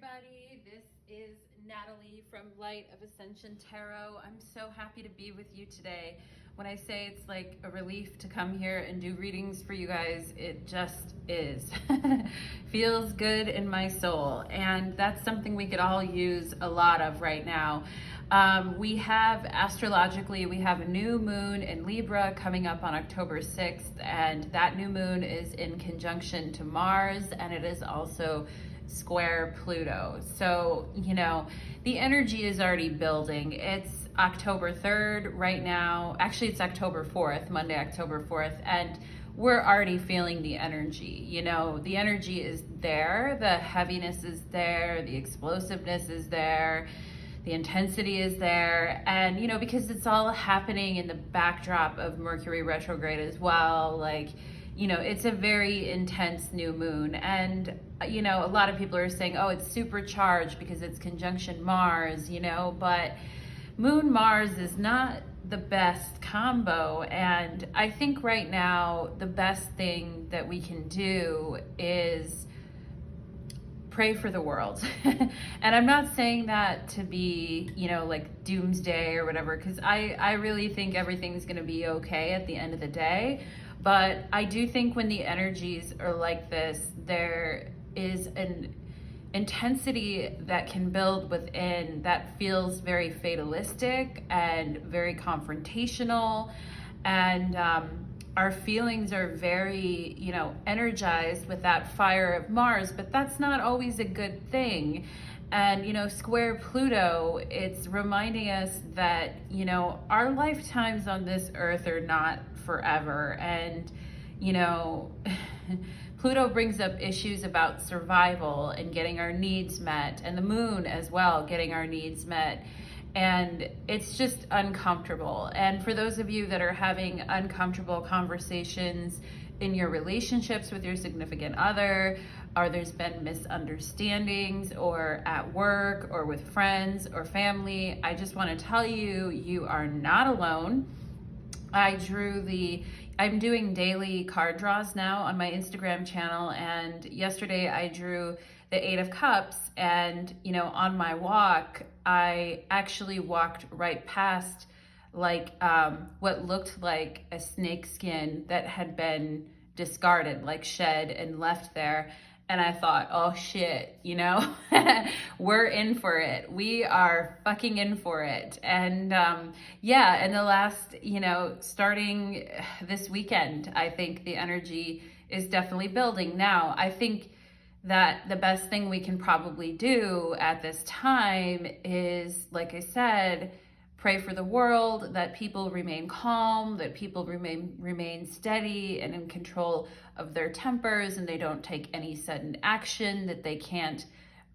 everybody. This is Natalie from Light of Ascension Tarot. I'm so happy to be with you today. When I say it's like a relief to come here and do readings for you guys, it just is. Feels good in my soul. And that's something we could all use a lot of right now. We have, astrologically, we have a new moon in Libra coming up on October 6th. And that new moon is in conjunction to Mars, and it is also square Pluto. So, you know, the energy is already building. It's October 3rd right now. Actually, it's October 4th, Monday, October 4th. And we're already feeling the energy. You know, the energy is there. The heaviness is there. The explosiveness is there. The intensity is there. And, you know, because it's all happening in the backdrop of Mercury retrograde as well. Like, you know, it's a very intense new moon. And, you know, a lot of people are saying, oh, it's supercharged because it's conjunction Mars, you know, but Moon Mars is not the best combo. And I think right now, the best thing that we can do is pray for the world. And I'm not saying that to be, you know, like doomsday or whatever, because I really think everything's going to be okay at the end of the day. But I do think when the energies are like this, there is an intensity that can build within that feels very fatalistic and very confrontational. And our feelings are very, you know, energized with that fire of Mars, but that's not always a good thing. And, you know, square Pluto, it's reminding us that, you know, our lifetimes on this earth are not forever. And, you know, Pluto brings up issues about survival and getting our needs met, and the moon as well, getting our needs met. And it's just uncomfortable. And for those of you that are having uncomfortable conversations in your relationships with your significant other, or there's been misunderstandings, or at work, or with friends or family, I just want to tell you, you are not alone. I'm doing daily card draws now on my Instagram channel, and yesterday I drew the 8 of Cups, and, you know, on my walk, I actually walked right past like what looked like a snake skin that had been discarded, like shed and left there. And I thought, oh shit, you know, we're in for it. We are fucking in for it. And yeah, and the last, you know, starting this weekend, I think the energy is definitely building. Now, I think that the best thing we can probably do at this time is, like I said, pray for the world, that people remain calm, that people remain steady and in control of their tempers, and they don't take any sudden action that they can't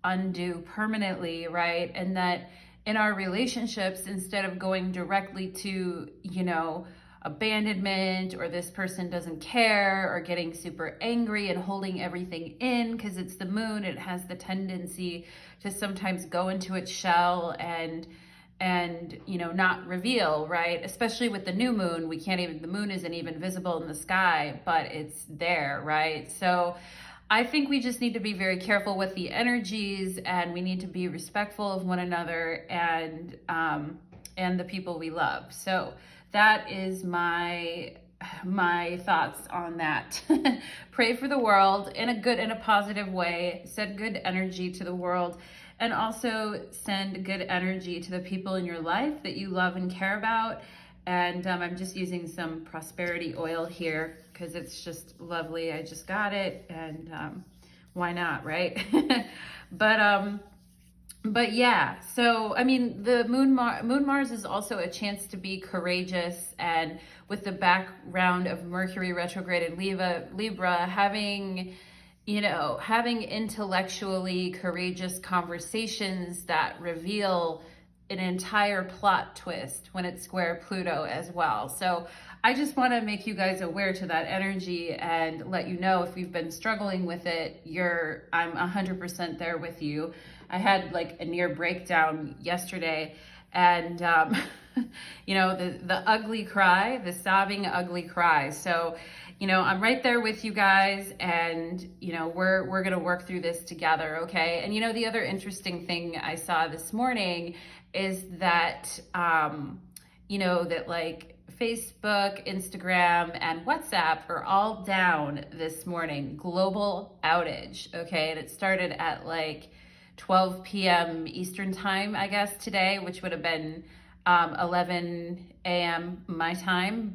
undo permanently, right? And that in our relationships, instead of going directly to, you know, abandonment, or this person doesn't care, or getting super angry and holding everything in, because it's the moon, it has the tendency to sometimes go into its shell and you know, not reveal, right? Especially with the new moon, the moon isn't even visible in the sky, but it's there, right? So I think we just need to be very careful with the energies, and we need to be respectful of one another and the people we love. So that is my thoughts on that. Pray for the world in a positive way, send good energy to the world, and also send good energy to the people in your life that you love and care about. And I'm just using some prosperity oil here because it's just lovely. I just got it, and why not, right? But yeah, so I mean, the Moon Mars is also a chance to be courageous, and with the background of Mercury retrograde in Libra, having intellectually courageous conversations that reveal an entire plot twist when it's square Pluto as well. So I just want to make you guys aware to that energy and let you know if you've been struggling with it, I'm 100% there with you. I had like a near breakdown yesterday, and you know, the ugly cry, the sobbing ugly cry. So you know, I'm right there with you guys, and, you know, we're going to work through this together, okay? And, you know, the other interesting thing I saw this morning is that, you know, that like Facebook, Instagram, and WhatsApp are all down this morning. Global outage, okay? And it started at like 12 p.m. Eastern time, I guess, today, which would have been 11 a.m. my time.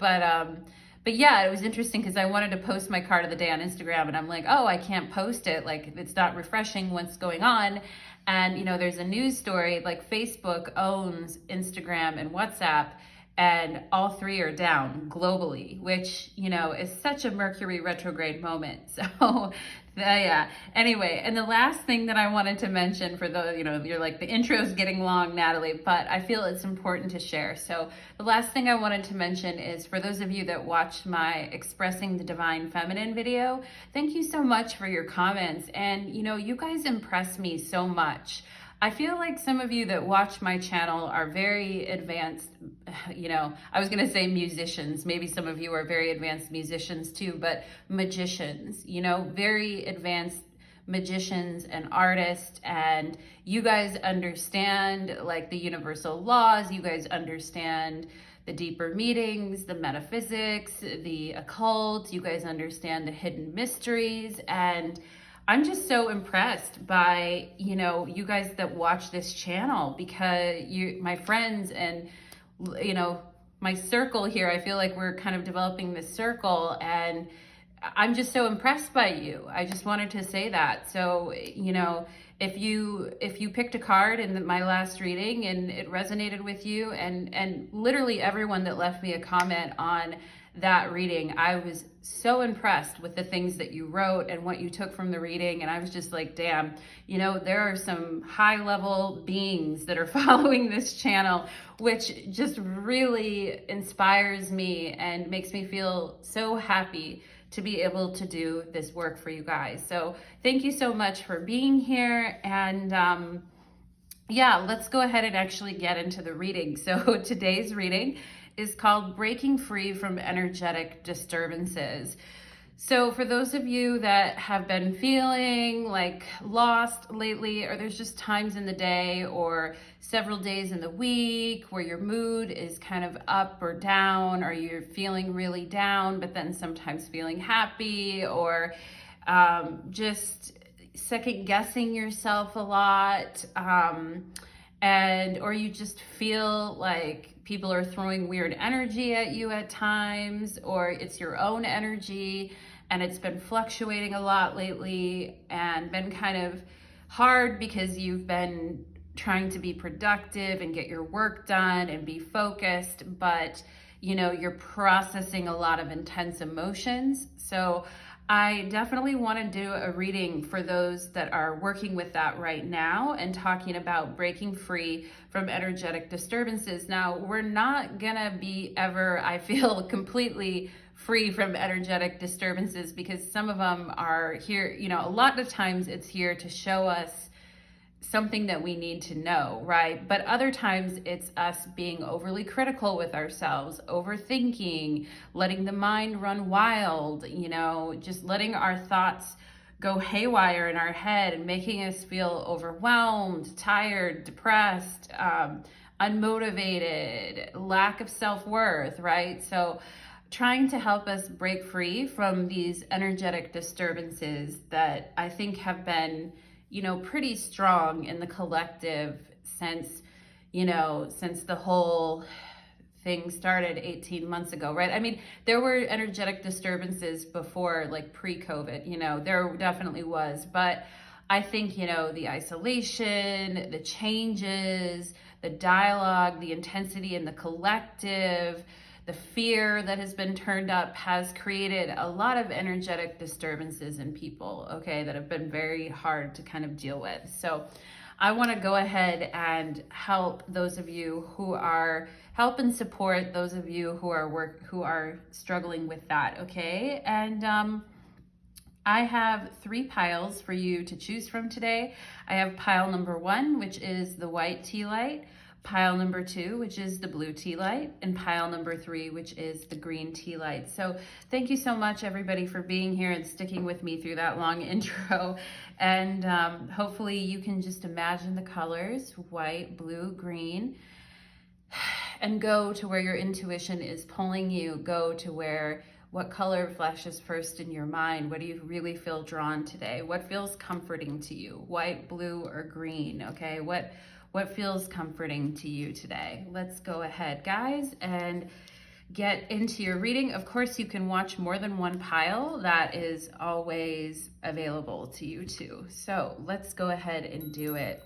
But yeah, it was interesting because I wanted to post my card of the day on Instagram, and I'm like, oh, I can't post it. Like, it's not refreshing what's going on. And, you know, there's a news story, like Facebook owns Instagram and WhatsApp, and all three are down globally, which, you know, is such a Mercury retrograde moment. So yeah, anyway, and the last thing that I wanted to mention, for the, you know, you're like, the intro's getting long, Natalie, but I feel it's important to share. So the last thing I wanted to mention is, for those of you that watched my Expressing the Divine Feminine video, thank you so much for your comments. And, you know, you guys impress me so much. I feel like some of you that watch my channel are very advanced, you know, I was going to say musicians. Maybe some of you are very advanced musicians too, but magicians, you know, very advanced magicians and artists. And you guys understand like the universal laws. You guys understand the deeper meanings, the metaphysics, the occult. You guys understand the hidden mysteries. And I'm just so impressed by, you know, you guys that watch this channel, because my friends and, you know, my circle here, I feel like we're kind of developing this circle, and I'm just so impressed by you. I just wanted to say that. So, you know, if you picked a card in my last reading and it resonated with you, and literally everyone that left me a comment on that reading, I was so impressed with the things that you wrote and what you took from the reading. And I was just like, damn, you know, there are some high level beings that are following this channel, which just really inspires me and makes me feel so happy to be able to do this work for you guys. So thank you so much for being here. And yeah, let's go ahead and actually get into the reading. So today's reading is called Breaking Free from Energetic Disturbances. So for those of you that have been feeling like lost lately, or there's just times in the day or several days in the week where your mood is kind of up or down, or you're feeling really down, but then sometimes feeling happy, or just second guessing yourself a lot, or you just feel like people are throwing weird energy at you at times, or it's your own energy and it's been fluctuating a lot lately and been kind of hard because you've been trying to be productive and get your work done and be focused, but you know, you're processing a lot of intense emotions. So I definitely want to do a reading for those that are working with that right now and talking about breaking free from energetic disturbances. Now, we're not gonna be ever, I feel, completely free from energetic disturbances, because some of them are here, you know, a lot of times it's here to show us something that we need to know, right? But other times it's us being overly critical with ourselves, overthinking, letting the mind run wild, you know, just letting our thoughts go haywire in our head and making us feel overwhelmed, tired, depressed, unmotivated, lack of self-worth, right? So trying to help us break free from these energetic disturbances that I think have been, you know, pretty strong in the collective since, you know, since the whole thing started 18 months ago, right? I mean, there were energetic disturbances before, like pre-COVID, you know, there definitely was, but I think, you know, the isolation, the changes, the dialogue, the intensity in the collective, the fear that has been turned up has created a lot of energetic disturbances in people, okay, that have been very hard to kind of deal with. So I want to go ahead and help those of you who are, help and support those of you who are struggling with that, okay? And I have 3 piles for you to choose from today. I have pile number 1, which is the white tea light, pile number 2, which is the blue tea light, and pile number 3, which is the green tea light. So thank you so much, everybody, for being here and sticking with me through that long intro. And hopefully you can just imagine the colors, white, blue, green, and go to where your intuition is pulling you. Go to where, what color flashes first in your mind? What do you really feel drawn today? What feels comforting to you? White, blue, or green, okay? What feels comforting to you today? Let's go ahead, guys, and get into your reading. Of course, you can watch more than one pile. That is always available to you too. So let's go ahead and do it.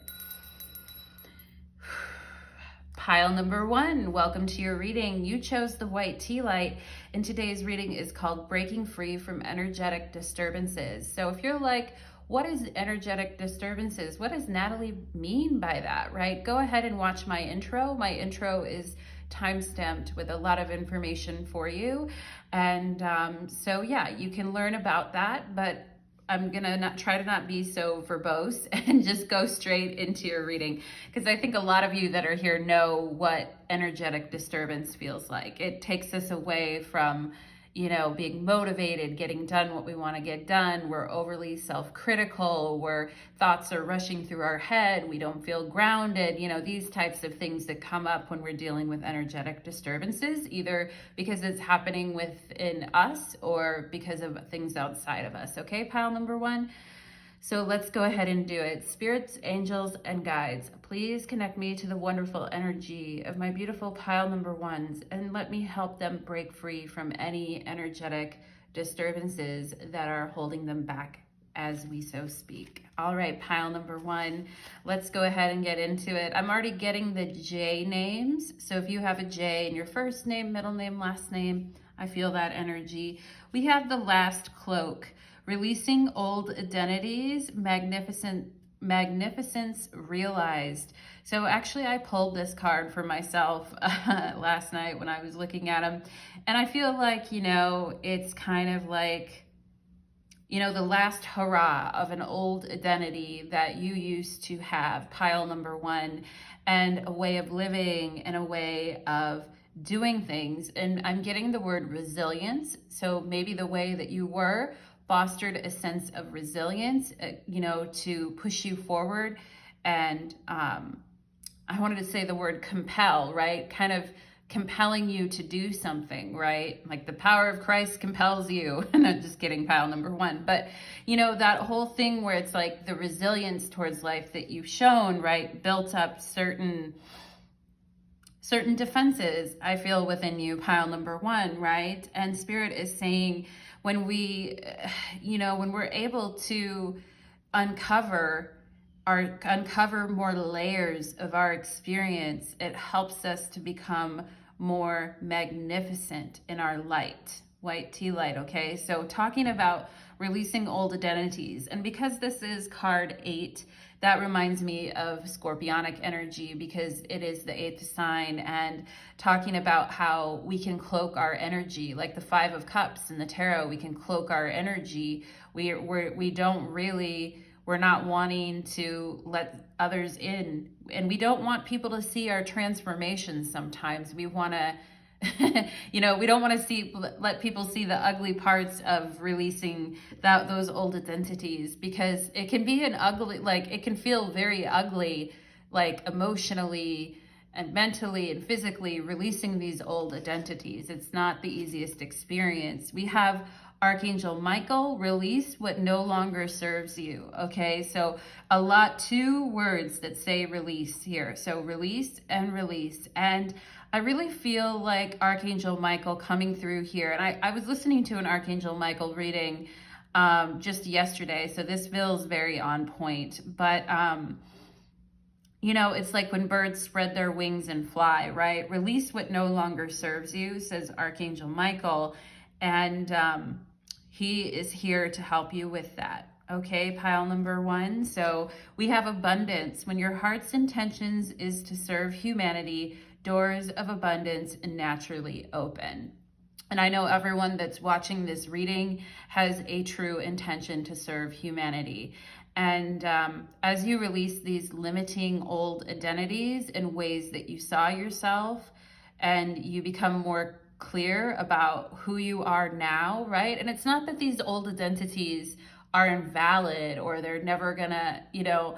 Pile number 1, welcome to your reading. You chose the white tea light, and today's reading is called Breaking Free from Energetic Disturbances. So if you're like, what is energetic disturbances? What does Natalie mean by that, right? Go ahead and watch my intro. My intro is time-stamped with a lot of information for you. And so yeah, you can learn about that, but I'm gonna try to not be so verbose and just go straight into your reading, because I think a lot of you that are here know what energetic disturbance feels like. It takes us away from, you know, being motivated, getting done what we want to get done. We're overly self-critical, where thoughts are rushing through our head. We don't feel grounded, you know, these types of things that come up when we're dealing with energetic disturbances, either because it's happening within us or because of things outside of us. Okay, pile number 1. So let's go ahead and do it. Spirits, angels, and guides, please connect me to the wonderful energy of my beautiful pile number 1s and let me help them break free from any energetic disturbances that are holding them back as we so speak. All right, pile number 1, let's go ahead and get into it. I'm already getting the J names. So if you have a J in your first name, middle name, last name, I feel that energy. We have the last cloak. Releasing old identities, magnificence realized. So actually I pulled this card for myself last night when I was looking at them. And I feel like, you know, it's kind of like, you know, the last hurrah of an old identity that you used to have, pile number 1, and a way of living and a way of doing things. And I'm getting the word resilience. So maybe the way that you were fostered a sense of resilience, you know, to push you forward. And I wanted to say the word compel, right? Kind of compelling you to do something, right? Like the power of Christ compels you. Not just kidding, pile number 1. But, you know, that whole thing where it's like the resilience towards life that you've shown, right? Built up certain defenses, I feel, within you, pile number 1, right? And Spirit is saying, when we, you know, when we're able to uncover more layers of our experience, it helps us to become more magnificent in our light, white tea light, okay? So talking about releasing old identities, and because this is card 8, that reminds me of Scorpionic energy, because it is the 8th sign, and talking about how we can cloak our energy, like the 5 of Cups in the tarot. We can cloak our energy. We're not wanting to let others in, and we don't want people to see our transformations. Sometimes we want to you know, we don't want to let people see the ugly parts of releasing those old identities, because it can be it can feel very ugly, like emotionally and mentally and physically releasing these old identities. It's not the easiest experience. We have Archangel Michael, release what no longer serves you. Okay, so 2 words that say release here. So release and release. And I really feel like Archangel Michael coming through here. And I was listening to an Archangel Michael reading just yesterday, so this feels very on point. But you know, it's like when birds spread their wings and fly, right? Release what no longer serves you, says Archangel Michael. And he is here to help you with that. Okay, pile number 1. So we have abundance. When your heart's intentions is to serve humanity, doors of abundance naturally open. And I know everyone that's watching this reading has a true intention to serve humanity. And as you release these limiting old identities and ways that you saw yourself, and you become more clear about who you are now, right? And it's not that these old identities are invalid or they're never gonna, you know,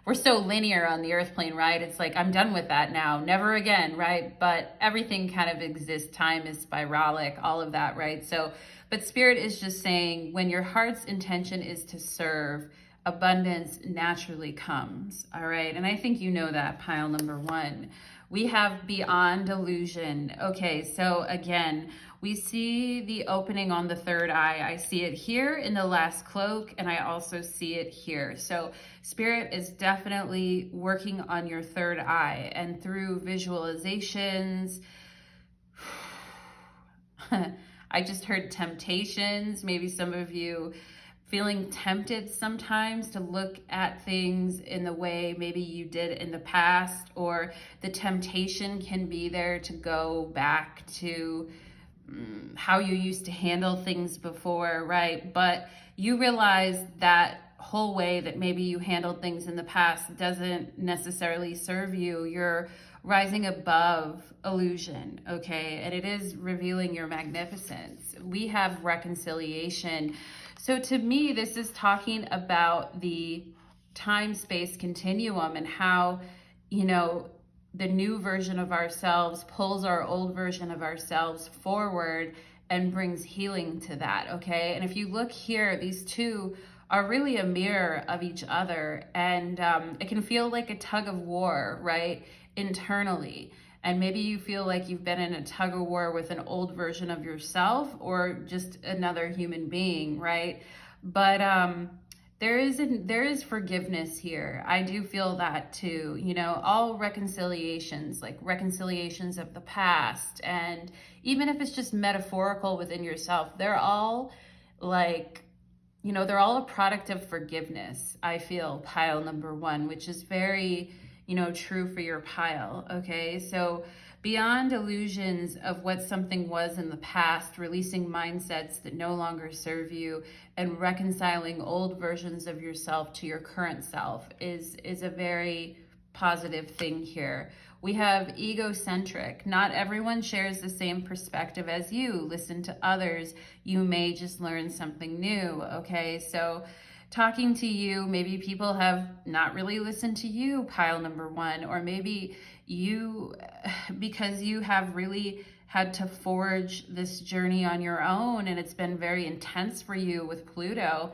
we're so linear on the earth plane, right? It's like, I'm done with that now, never again, right? But everything kind of exists. Time is spiralic, all of that, right? So, but Spirit is just saying, when your heart's intention is to serve, abundance naturally comes, all right? And I think you know that, pile number one. We have beyond illusion. Okay, so again, we see the opening on the third eye. I see it here in the last cloak, and I also see it here. So Spirit is definitely working on your third eye, and through visualizations, I just heard temptations. Maybe some of you feeling tempted sometimes to look at things in the way maybe you did in the past, or the temptation can be there to go back to how you used to handle things before, right? But you realize that whole way that maybe you handled things in the past doesn't necessarily serve you. You're rising above illusion, okay? And it is revealing your magnificence. We have reconciliation. So to me, this is talking about the time-space continuum and how, you know, the new version of ourselves pulls our old version of ourselves forward and brings healing to that, okay? And if you look here, these two are really a mirror of each other, and it can feel like a tug of war, right? Internally. And maybe you feel like you've been in a tug of war with an old version of yourself or just another human being, right? But there is forgiveness here. I do feel that too. You know, all reconciliations, like reconciliations of the past, and even if it's just metaphorical within yourself, they're all like, you know, they're all a product of forgiveness. I feel, pile number one, which is very, you know, true for your pile, okay? So beyond illusions of what something was in the past, releasing mindsets that no longer serve you, and reconciling old versions of yourself to your current self is a very positive thing here. We have egocentric. Not everyone shares the same perspective as you. Listen to others. You may just learn something new, okay? So talking to you, maybe people have not really listened to you, pile number one, or maybe you, because you have really had to forge this journey on your own, and it's been very intense for you with Pluto,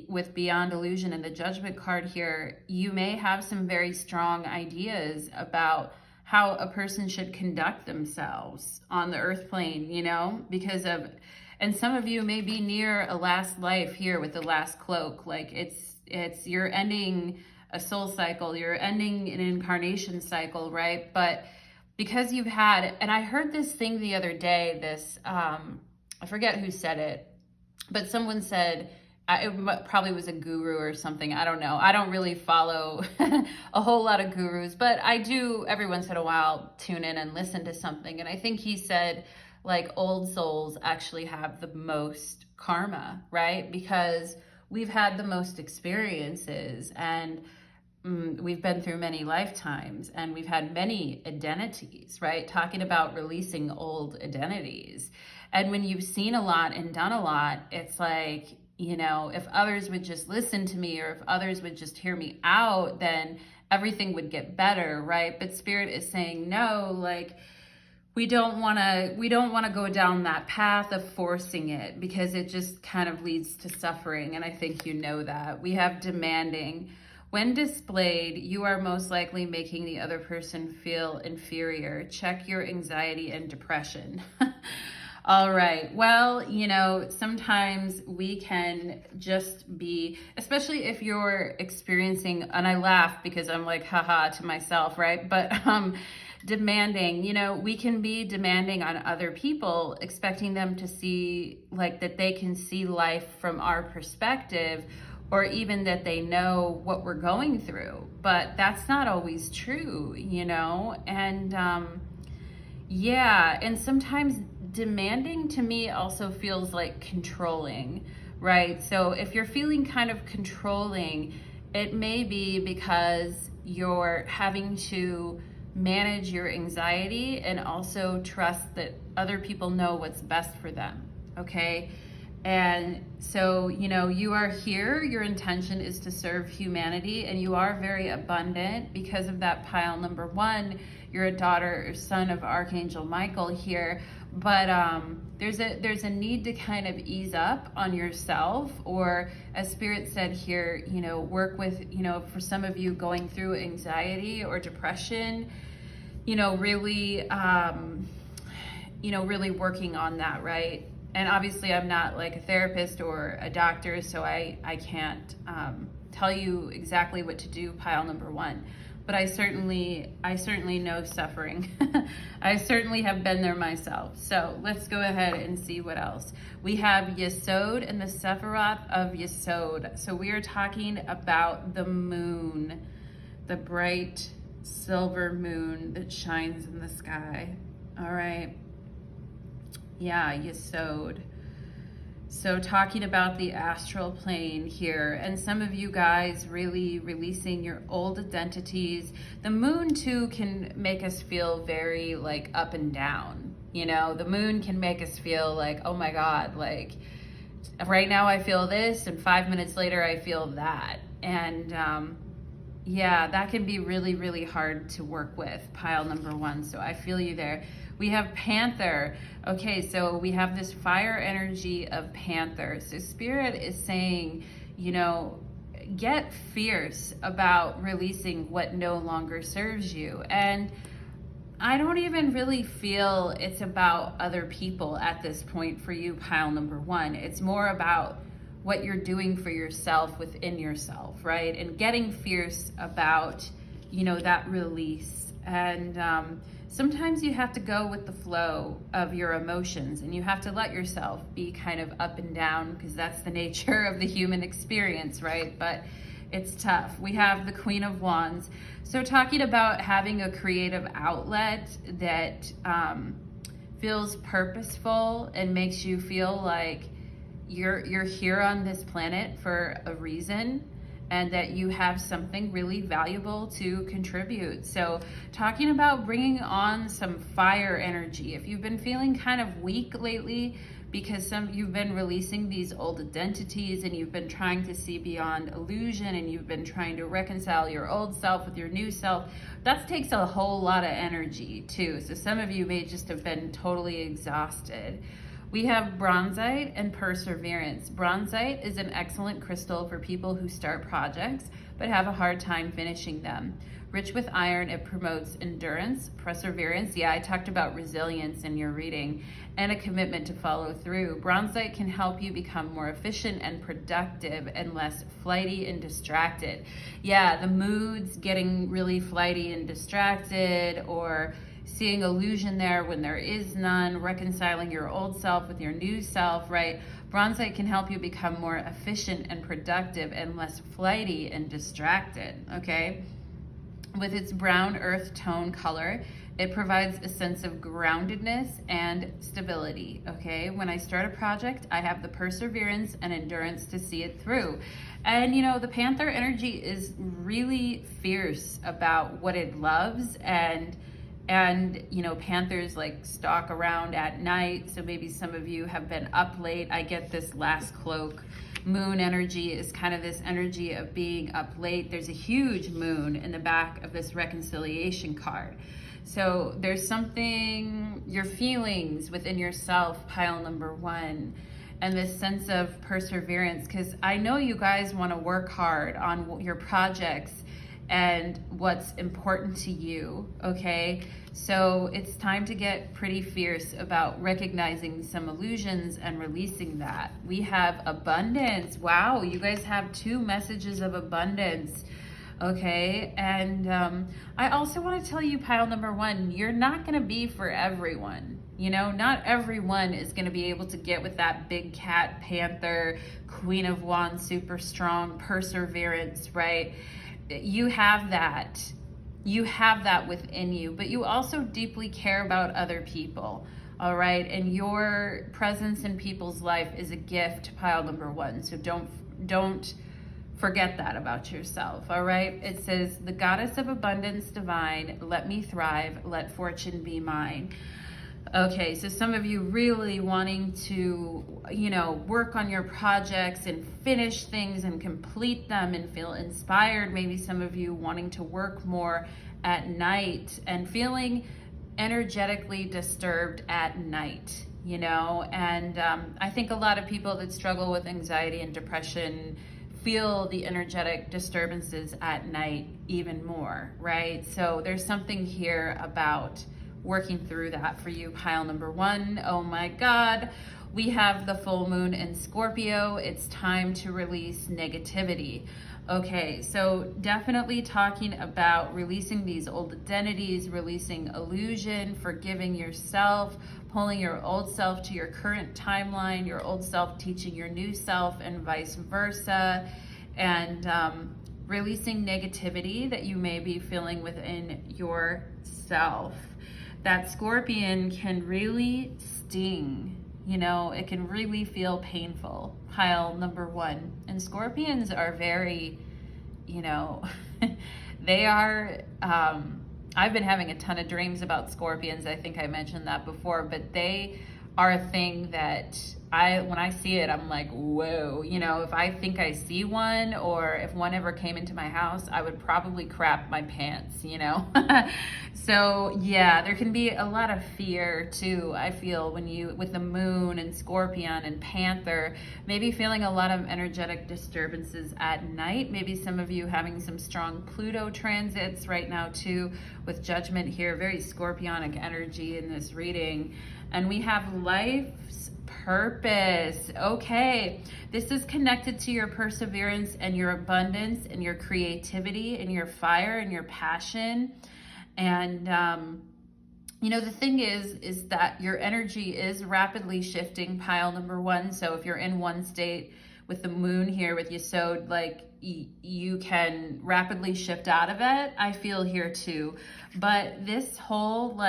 with Beyond Illusion and the Judgment card here, you may have some very strong ideas about how a person should conduct themselves on the earth plane, you know, because of, and some of you may be near a last life here with the last cloak. Like it's you're ending a soul cycle, you're ending an incarnation cycle, right? But because you've had, and I heard this thing the other day, this, I forget who said it, but someone said, it probably was a guru or something. I don't know. I don't really follow a whole lot of gurus, but I do every once in a while tune in and listen to something. And I think he said, like, old souls actually have the most karma, right? Because we've had the most experiences, and we've been through many lifetimes, and we've had many identities, right? Talking about releasing old identities. And when you've seen a lot and done a lot, it's like, you know, if others would just listen to me, or if others would just hear me out, then everything would get better, right? But Spirit is saying, no, like, we don't want to go down that path of forcing it, because it just kind of leads to suffering. And I think you know that. We have demanding. When displayed, you are most likely making the other person feel inferior. Check your anxiety and depression. All right. Well, you know, sometimes we can just be, especially if you're experiencing, and I laugh because I'm like, haha, to myself, right? But demanding, you know, we can be demanding on other people, expecting them to see, like, that they can see life from our perspective, or even that they know what we're going through. But that's not always true, you know? And yeah, and sometimes demanding to me also feels like controlling, right? So if you're feeling kind of controlling, it may be because you're having to manage your anxiety and also trust that other people know what's best for them, okay? And so, you know, you are here, your intention is to serve humanity, and you are very abundant because of that pile number 1. You're a daughter or son of Archangel Michael here, but there's a need to kind of ease up on yourself, or as Spirit said here, you know, work with, you know, for some of you going through anxiety or depression, you know, really, really working on that, right? And obviously I'm not like a therapist or a doctor, so I can't tell you exactly what to do, pile number 1. But I certainly know suffering. I certainly have been there myself. So let's go ahead and see what else. We have Yesod and the Sephiroth of Yesod. So we are talking about the moon, the bright silver moon that shines in the sky. All right. Yeah, Yesod. So talking about the astral plane here, and some of you guys really releasing your old identities. The moon too can make us feel very like up and down. You know, the moon can make us feel like, oh my God, like right now I feel this and 5 minutes later I feel that. And yeah, that can be really, really hard to work with, pile number 1. So I feel you there. We have Panther. Okay, so we have this fire energy of Panther. So Spirit is saying, you know, get fierce about releasing what no longer serves you. And I don't even really feel it's about other people at this point for you, pile number 1. It's more about what you're doing for yourself within yourself, right? And getting fierce about, you know, that release. And sometimes you have to go with the flow of your emotions, and you have to let yourself be kind of up and down, because that's the nature of the human experience, right? But it's tough. We have the Queen of Wands. So talking about having a creative outlet that feels purposeful and makes you feel like you're here on this planet for a reason, and that you have something really valuable to contribute. So talking about bringing on some fire energy. If you've been feeling kind of weak lately because you've been releasing these old identities, and you've been trying to see beyond illusion, and you've been trying to reconcile your old self with your new self, that takes a whole lot of energy too. So some of you may just have been totally exhausted. We have bronzite and perseverance. Bronzite is an excellent crystal for people who start projects but have a hard time finishing them. Rich with iron, it promotes endurance, perseverance. Yeah, I talked about resilience in your reading, and a commitment to follow through. Bronzite can help you become more efficient and productive and less flighty and distracted. Yeah, the mood's getting really flighty and distracted, or seeing illusion there when there is none, reconciling your old self with your new self, right? Bronzite can help you become more efficient and productive and less flighty and distracted, okay? With its brown earth tone color, it provides a sense of groundedness and stability, okay? When I start a project, I have the perseverance and endurance to see it through. And you know, the Panther energy is really fierce about what it loves, and you know, Panthers like stalk around at night. So maybe some of you have been up late. I get this last cloak. Moon energy is kind of this energy of being up late. There's a huge moon in the back of this reconciliation card. So there's something, your feelings within yourself, pile number 1, and this sense of perseverance, because I know you guys want to work hard on your projects and what's important to you, okay? So it's time to get pretty fierce about recognizing some illusions and releasing that. We have abundance. Wow, you guys have 2 messages of abundance, okay? And I also want to tell you, pile number 1, you're not going to be for everyone. You know, not everyone is going to be able to get with that big cat, Panther, Queen of Wands, super strong, perseverance, right? You have that within you, but you also deeply care about other people. all right? And your presence in people's life is a gift, pile number one. So don't forget that about yourself, all right? It says, the goddess of abundance divine, let me thrive, let fortune be mine. Okay, so some of you really wanting to, work on your projects and finish things and complete them and feel inspired. Maybe some of you wanting to work more at night and feeling energetically disturbed at night, and I think a lot of people that struggle with anxiety and depression feel the energetic disturbances at night even more, right? So there's something here about working through that for you, pile number one. Oh my God, we have the full moon in Scorpio. It's time to release negativity. Okay, so definitely talking about releasing these old identities, releasing illusion, forgiving yourself, pulling your old self to your current timeline, your old self teaching your new self, and vice versa, and releasing negativity that you may be feeling within yourself. That Scorpion can really sting, it can really feel painful, pile number one. And Scorpions are very, they are, I've been having a ton of dreams about Scorpions. I think I mentioned that before, but they are a thing that when I see it, I'm like, whoa, if I think I see one, or if one ever came into my house, I would probably crap my pants, So yeah, there can be a lot of fear too, I feel, with the moon and Scorpion and Panther, maybe feeling a lot of energetic disturbances at night. Maybe some of you having some strong Pluto transits right now too, with Judgment here, very Scorpionic energy in this reading. And we have life's purpose. Okay, this is connected to your perseverance and your abundance and your creativity and your fire and your passion. And the thing is that your energy is rapidly shifting, pile number one. So if you're in one state with the moon here with Yesod, like you can rapidly shift out of it, I feel here too. But this whole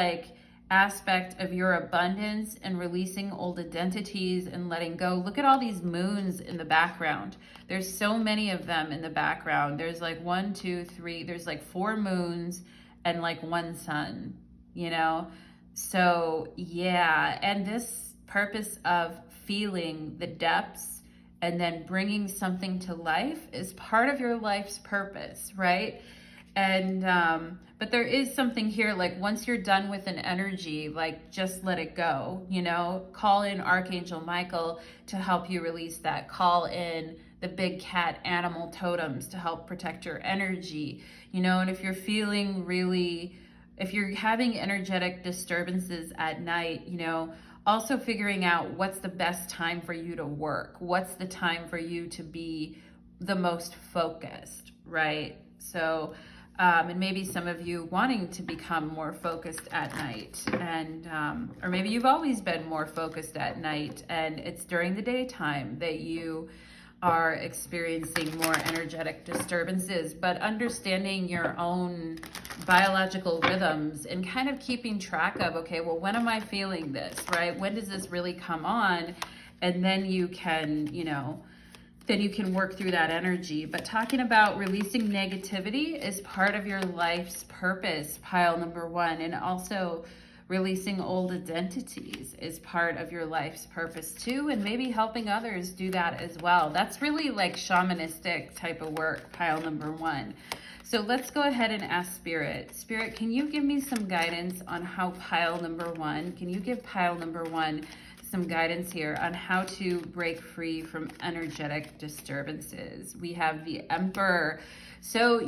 aspect of your abundance and releasing old identities and letting go. Look at all these moons in the background. There's so many of them in the background. There's 1, 2, 3, there's 4 moons and 1 sun, So yeah, and this purpose of feeling the depths and then bringing something to life is part of your life's purpose, right? And but there is something here, once you're done with an energy, just let it go, call in Archangel Michael to help you release that. Call in the big cat animal totems to help protect your energy, and if you're feeling if you're having energetic disturbances at night, also figuring out what's the best time for you to work. What's the time for you to be the most focused, right? So, and maybe some of you wanting to become more focused at night, and or maybe you've always been more focused at night and it's during the daytime that you are experiencing more energetic disturbances. But understanding your own biological rhythms and kind of keeping track of, okay, well, when am I feeling this, right? When does this really come on? And then you can, then you can work through that energy. But talking about releasing negativity is part of your life's purpose, pile number one. And also releasing old identities is part of your life's purpose too. And maybe helping others do that as well. That's really shamanistic type of work, pile number one. So let's go ahead and ask Spirit. Spirit, can you give me some guidance on how pile number one, can you give pile number one some guidance here on how to break free from energetic disturbances? We have the Emperor. So,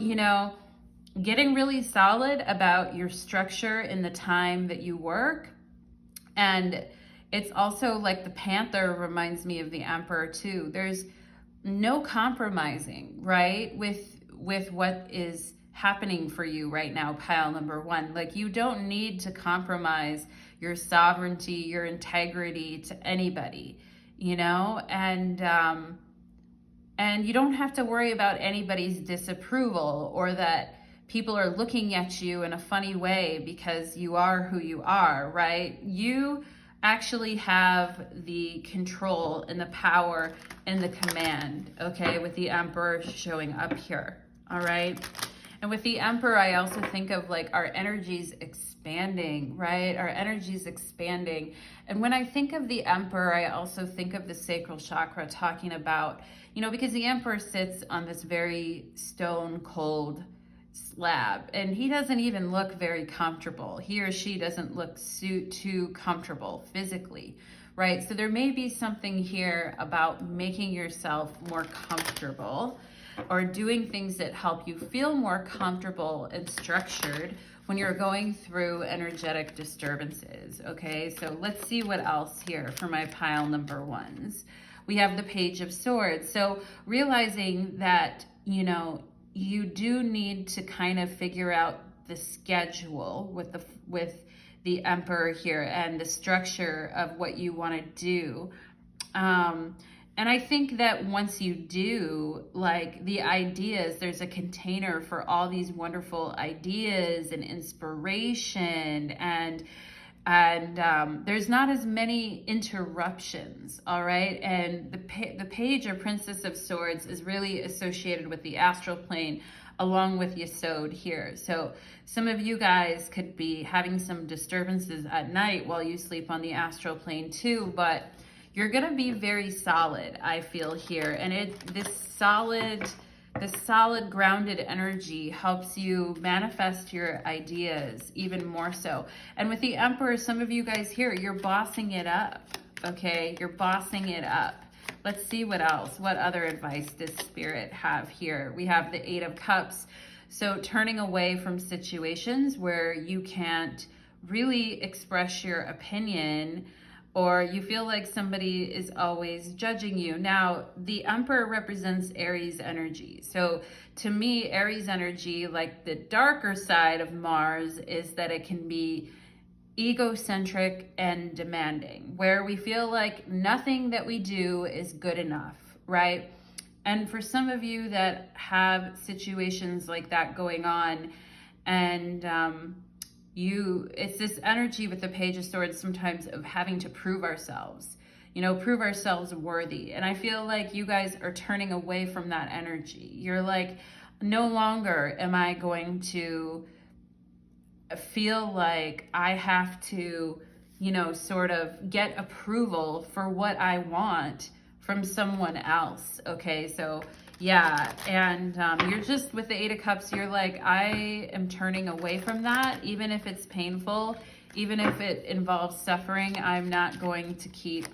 getting really solid about your structure in the time that you work. And it's also the Panther reminds me of the Emperor too. There's no compromising, right? With what is happening for you right now, pile number one. You don't need to compromise your sovereignty, your integrity to anybody, and you don't have to worry about anybody's disapproval or that people are looking at you in a funny way because you are who you are, right? You actually have the control and the power and the command, okay, with the Emperor showing up here, all right? And with the Emperor, I also think of like our energies expanding, right? Our energies expanding. And when I think of the Emperor, I also think of the sacral chakra, talking about, you know, because the Emperor sits on this very stone cold slab, and he doesn't even look very comfortable. He or she doesn't look too comfortable physically, right? So there may be something here about making yourself more comfortable, or doing things that help you feel more comfortable and structured when you're going through energetic disturbances, okay? So let's see what else here for my pile number ones. We have the Page of Swords. So realizing that, you know, you do need to kind of figure out the schedule with the Emperor here and the structure of what you want to do. And I think that once you do, like the ideas, there's a container for all these wonderful ideas and inspiration, and there's not as many interruptions, all right? And the Page or Princess of Swords is really associated with the astral plane, along with Yesod here. So some of you guys could be having some disturbances at night while you sleep on the astral plane too, but you're gonna be very solid, I feel here. And this solid grounded energy helps you manifest your ideas even more so. And with the Emperor, some of you guys here, you're bossing it up, okay? You're bossing it up. Let's see what else, what other advice does Spirit have here? We have the Eight of Cups. So turning away from situations where you can't really express your opinion, or you feel like somebody is always judging you. Now, the Emperor represents Aries energy. So to me, Aries energy, like the darker side of Mars, is that it can be egocentric and demanding, where we feel like nothing that we do is good enough, right? And for some of you that have situations like that going on, and it's this energy with the Page of Swords sometimes of having to prove ourselves, you know, prove ourselves worthy. And I feel like you guys are turning away from that energy. You're like, no longer am I going to feel like I have to, you know, sort of get approval for what I want from someone else, okay? So yeah, and you're just, with the Eight of Cups, you're like, I am turning away from that, even if it's painful, even if it involves suffering. I'm not going to keep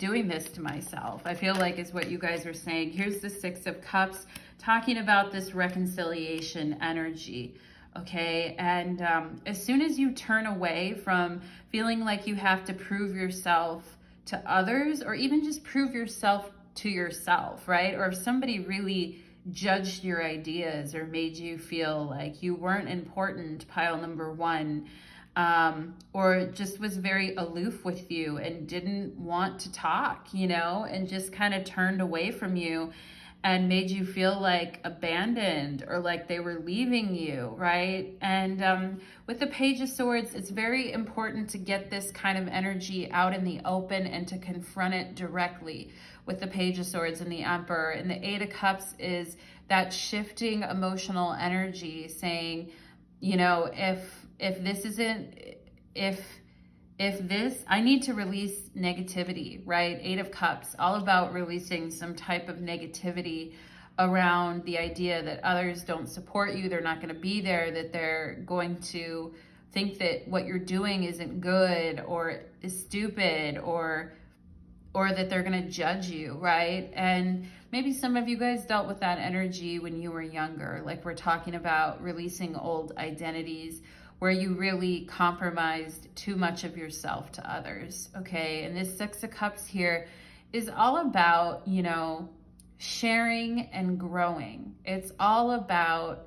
doing this to myself, I feel like, is what you guys are saying. Here's the Six of Cups, talking about this reconciliation energy, okay? And as soon as you turn away from feeling like you have to prove yourself to others, or even just prove yourself to yourself, right? Or if somebody really judged your ideas or made you feel like you weren't important, pile number one, or just was very aloof with you and didn't want to talk, you know, and just kind of turned away from you and made you feel like abandoned or like they were leaving you, right? And with the Page of Swords, it's very important to get this kind of energy out in the open and to confront it directly with the Page of Swords and the Emperor. And the Eight of Cups is that shifting emotional energy, saying, you know, if this, I need to release negativity, right? Eight of Cups, all about releasing some type of negativity around the idea that others don't support you, they're not going to be there, that they're going to think that what you're doing isn't good or is stupid, or that they're going to judge you, right? And maybe some of you guys dealt with that energy when you were younger, like we're talking about releasing old identities where you really compromised too much of yourself to others, okay? And this Six of Cups here is all about, you know, sharing and growing. It's all about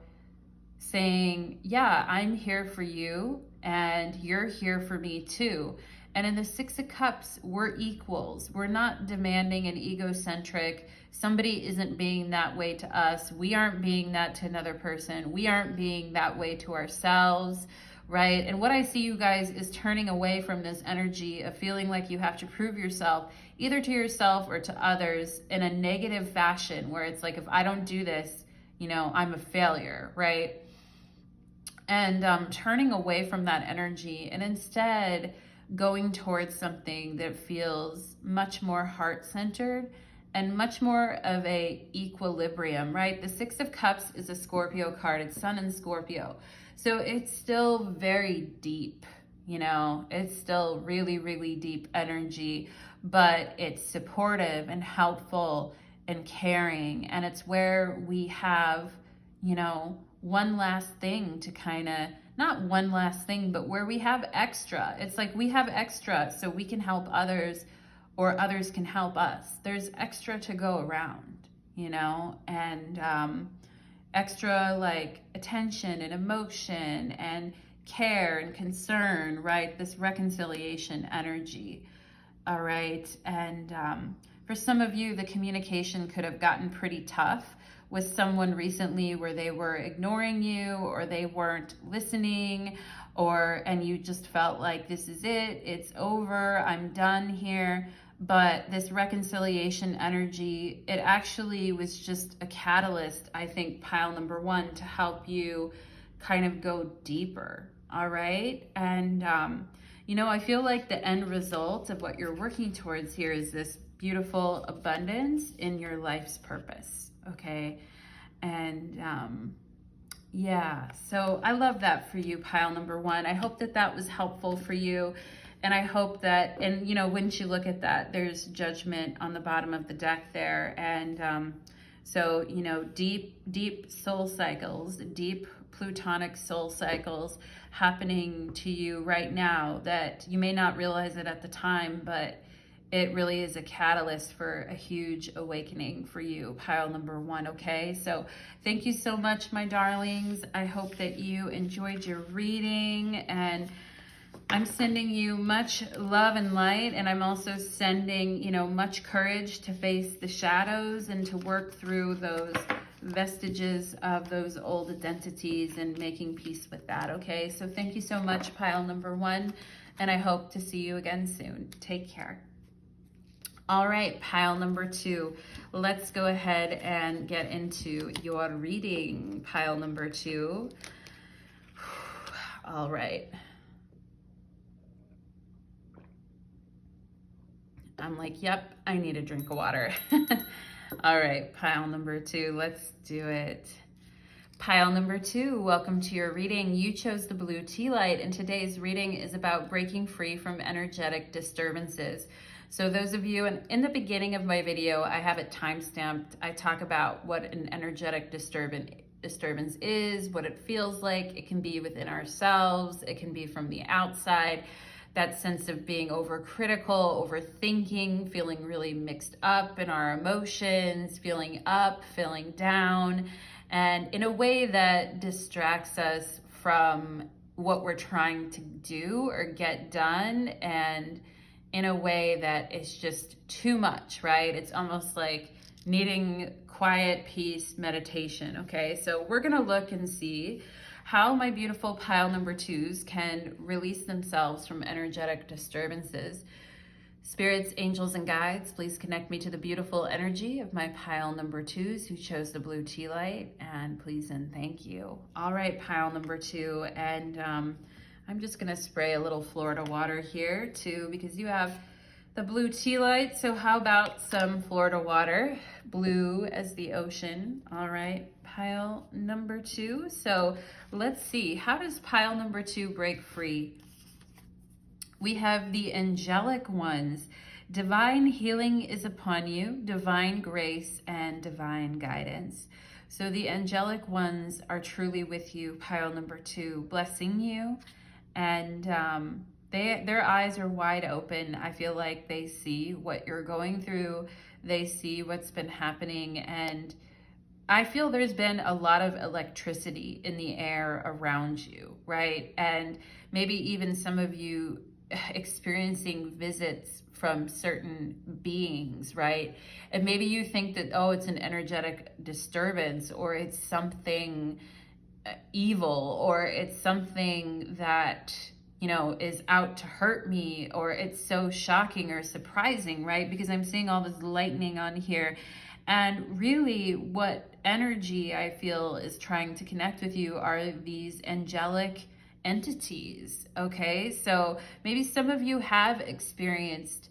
saying, yeah, I'm here for you and you're here for me too. And in the Six of Cups, we're equals. We're not demanding and egocentric. Somebody isn't being that way to us. We aren't being that to another person. We aren't being that way to ourselves, right? And what I see you guys is turning away from this energy of feeling like you have to prove yourself, either to yourself or to others, in a negative fashion, where it's like, if I don't do this, you know, I'm a failure, right? And turning away from that energy and instead going towards something that feels much more heart-centered and much more of a equilibrium, right? The Six of Cups is a Scorpio card. It's Sun in Scorpio. So it's still very deep, you know, it's still really, really deep energy, but it's supportive and helpful and caring. And it's where we have, you know, one last thing to kind of, not one last thing, but where we have extra. It's like we have extra so we can help others, or others can help us. There's extra to go around, you know, and extra like attention and emotion and care and concern, right? This reconciliation energy, all right? And for some of you, the communication could have gotten pretty tough with someone recently, where they were ignoring you or they weren't listening, and you just felt like, this is it, it's over, I'm done here. But this reconciliation energy, it actually was just a catalyst, I think, pile number one, to help you kind of go deeper, all right? And, you know, I feel like the end result of what you're working towards here is this beautiful abundance in your life's purpose, okay? And yeah, so I love that for you, pile number one. I hope that that was helpful for you. And I hope that, and you know, wouldn't you look at that, there's Judgment on the bottom of the deck there. And so, you know, deep soul cycles, deep plutonic soul cycles happening to you right now that you may not realize it at the time, but it really is a catalyst for a huge awakening for you, pile number one, okay? So thank you so much, my darlings. I hope that you enjoyed your reading, and I'm sending you much love and light, and I'm also sending, you know, much courage to face the shadows and to work through those vestiges of those old identities and making peace with that, okay? So thank you so much, pile number one, and I hope to see you again soon. Take care. All right, pile number two, let's go ahead and get into your reading, pile number two. All right. I'm like, yep, I need a drink of water. All right, pile number two, let's do it. Pile number two, welcome to your reading. You chose the blue tea light, and today's reading is about breaking free from energetic disturbances. So those of you, in the beginning of my video, I have it timestamped. I talk about what an energetic disturbance is, what it feels like. It can be within ourselves. It can be from the outside. That sense of being overcritical, overthinking, feeling really mixed up in our emotions, feeling up, feeling down, and in a way that distracts us from what we're trying to do or get done, and in a way that is just too much, right? It's almost like needing quiet, peace, meditation, okay? So we're gonna look and see how my beautiful pile number twos can release themselves from energetic disturbances. Spirits, angels, and guides, please connect me to the beautiful energy of my pile number twos who chose the blue tea light, and please and thank you. All right, pile number two, and I'm just gonna spray a little Florida water here too, because you have the blue tea light. So how about some Florida water, blue as the ocean. All right, pile number two. So let's see, how does pile number two break free? We have the angelic ones. Divine healing is upon you, divine grace and divine guidance. So the angelic ones are truly with you, pile number two, blessing you. And their eyes are wide open. I feel like they see what you're going through. They see what's been happening. And I feel there's been a lot of electricity in the air around you, right? And maybe even some of you experiencing visits from certain beings, right? And maybe you think that, oh, it's an energetic disturbance, or it's something evil, or it's something that, you know, is out to hurt me, or it's so shocking or surprising, right? Because I'm seeing all this lightning on here. And really what energy I feel is trying to connect with you are these angelic entities, okay? So maybe some of you have experienced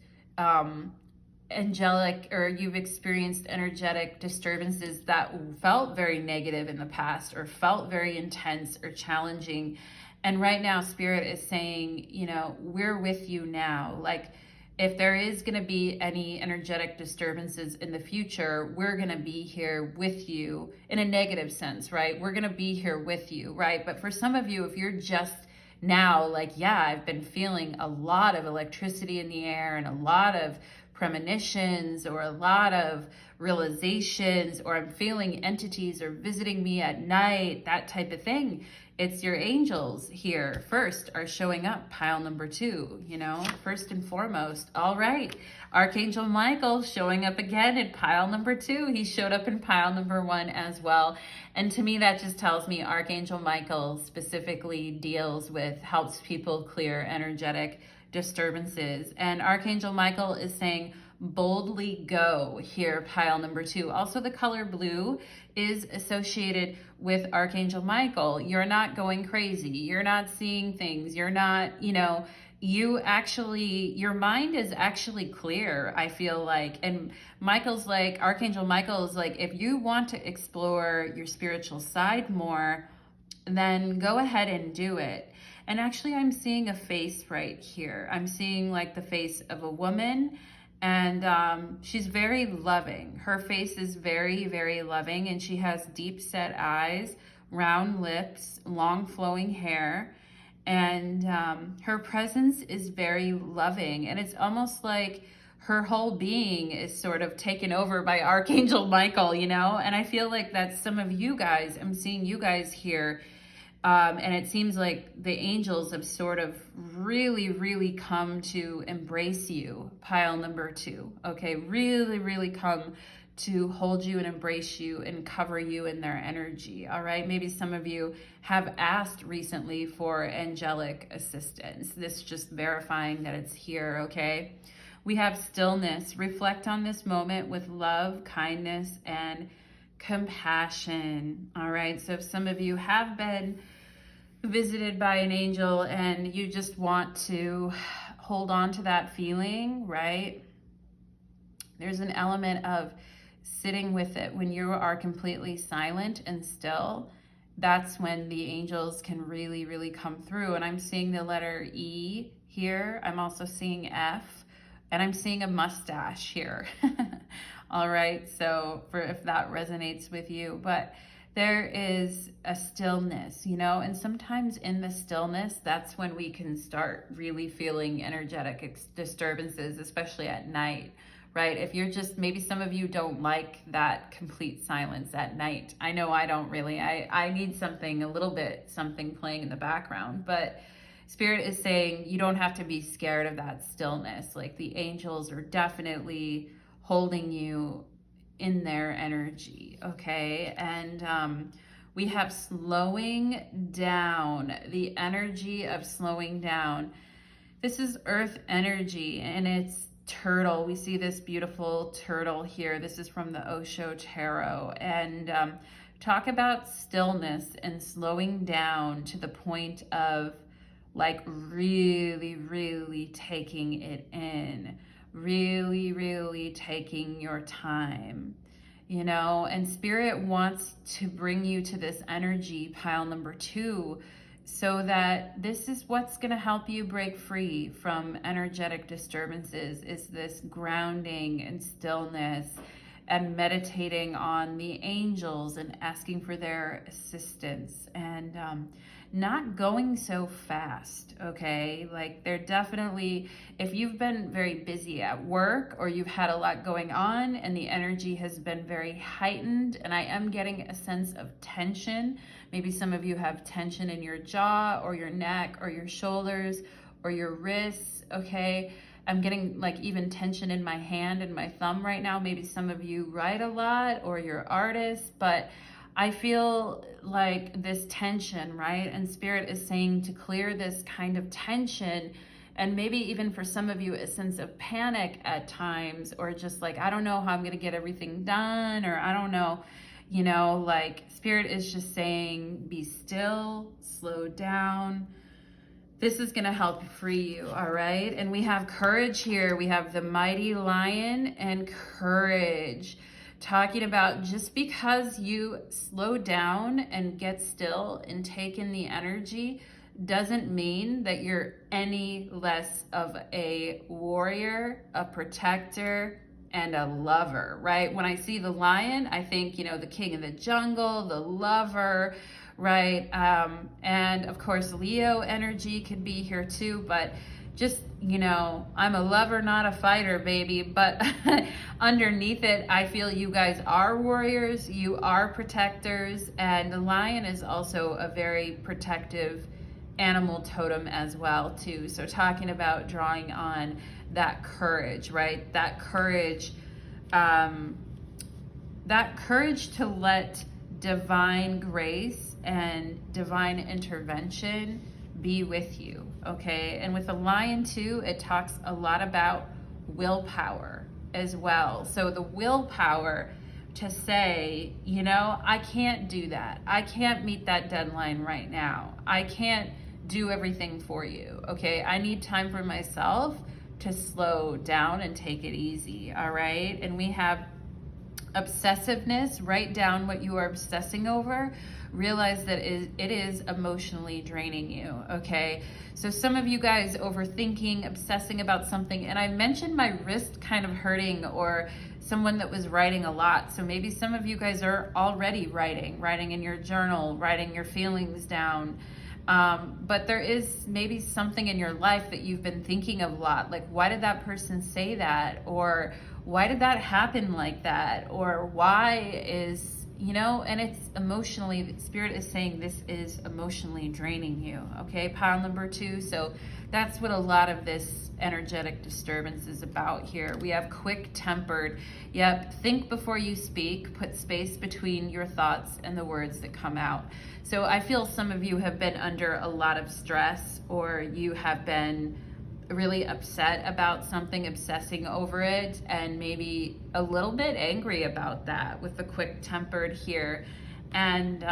angelic, or you've experienced energetic disturbances that felt very negative in the past, or felt very intense or challenging. And right now, Spirit is saying, you know, we're with you now. Like, if there is going to be any energetic disturbances in the future, we're going to be here with you in a negative sense, right? We're going to be here with you, right? But for some of you, if you're just now like, yeah, I've been feeling a lot of electricity in the air and a lot of premonitions or a lot of realizations, or I'm feeling entities are visiting me at night, that type of thing, it's your angels here first are showing up, pile number 2, you know, first and foremost. All right, Archangel Michael showing up again in pile number 2. He showed up in pile number 1 as well. And to me, that just tells me Archangel Michael specifically deals with, helps people clear energetic disturbances. And Archangel Michael is saying, boldly go here, pile number 2. Also, the color blue is associated with Archangel Michael. You're not going crazy. You're not seeing things. You're not, you know, you actually, your mind is actually clear, I feel like. And Michael's like, Archangel Michael is like, if you want to explore your spiritual side more, then go ahead and do it. And actually, I'm seeing a face right here. I'm seeing like the face of a woman, and she's very loving. Her face is very, very loving, and she has deep set eyes, round lips, long flowing hair, and her presence is very loving. And it's almost like her whole being is sort of taken over by Archangel Michael, you know? And I feel like that's some of you guys. I'm seeing you guys here. And it seems like the angels have sort of really, really come to embrace you, pile number 2, okay? Really, really come to hold you and embrace you and cover you in their energy, all right? Maybe some of you have asked recently for angelic assistance. This just verifying that it's here, okay? We have stillness. Reflect on this moment with love, kindness, and compassion, all right? So if some of you have been visited by an angel and you just want to hold on to that feeling, right? There's an element of sitting with it. When you are completely silent and still, that's when the angels can really, really come through. And I'm seeing the letter E here. I'm also seeing F, and I'm seeing a mustache here. All right, so for if that resonates with you, but there is a stillness, you know, and sometimes in the stillness, that's when we can start really feeling energetic disturbances, especially at night, right? If you're just, maybe some of you don't like that complete silence at night. I know I don't really. I need something, a little bit, something playing in the background, but Spirit is saying you don't have to be scared of that stillness. Like, the angels are definitely holding you in their energy, okay? And we have slowing down, the energy of slowing down. This is earth energy, and it's turtle. We see this beautiful turtle here. This is from the Osho Tarot. And talk about stillness and slowing down to the point of like really, really taking it in. Really, really taking your time, you know, and Spirit wants to bring you to this energy, pile number 2, so that this is what's going to help you break free from energetic disturbances, is this grounding and stillness and meditating on the angels and asking for their assistance, and not going so fast, okay? Like, they're definitely, if you've been very busy at work or you've had a lot going on and the energy has been very heightened, and I am getting a sense of tension. Maybe some of you have tension in your jaw or your neck or your shoulders or your wrists, okay? I'm getting like even tension in my hand and my thumb right now. Maybe some of you write a lot or you're artists, but I feel like this tension, right? And Spirit is saying to clear this kind of tension, and maybe even for some of you, a sense of panic at times, or just like, I don't know how I'm going to get everything done, or I don't know, you know, like Spirit is just saying, be still, slow down. This is going to help free you, all right? And we have courage here. We have the mighty lion and courage. Talking about just because you slow down and get still and take in the energy doesn't mean that you're any less of a warrior, a protector, and a lover, right? When I see the lion, I think, you know, the king of the jungle, the lover, right? And of course, Leo energy could be here too, but just, you know, I'm a lover, not a fighter, baby. But underneath it, I feel you guys are warriors, you are protectors, and the lion is also a very protective animal totem as well too. So talking about drawing on that courage, right? That courage to let divine grace and divine intervention be with you, okay? And with the lion too, it talks a lot about willpower as well. So the willpower to say, you know, I can't do that. I can't meet that deadline right now. I can't do everything for you, okay? I need time for myself to slow down and take it easy, all right? And we have obsessiveness. Write down what you are obsessing over. Realize that it is emotionally draining you, okay? So some of you guys overthinking, obsessing about something, and I mentioned my wrist kind of hurting, or someone that was writing a lot. So maybe some of you guys are already writing in your journal, writing your feelings down. But there is maybe something in your life that you've been thinking of a lot. Like, why did that person say that? Or why did that happen like that? Or why is, you know, and it's emotionally, Spirit is saying this is emotionally draining you, okay? Pile number 2. So that's what a lot of this energetic disturbance is about here. We have quick-tempered. Yep, think before you speak. Put space between your thoughts and the words that come out. So I feel some of you have been under a lot of stress, or you have been really upset about something, obsessing over it, and maybe a little bit angry about that with the quick-tempered here. And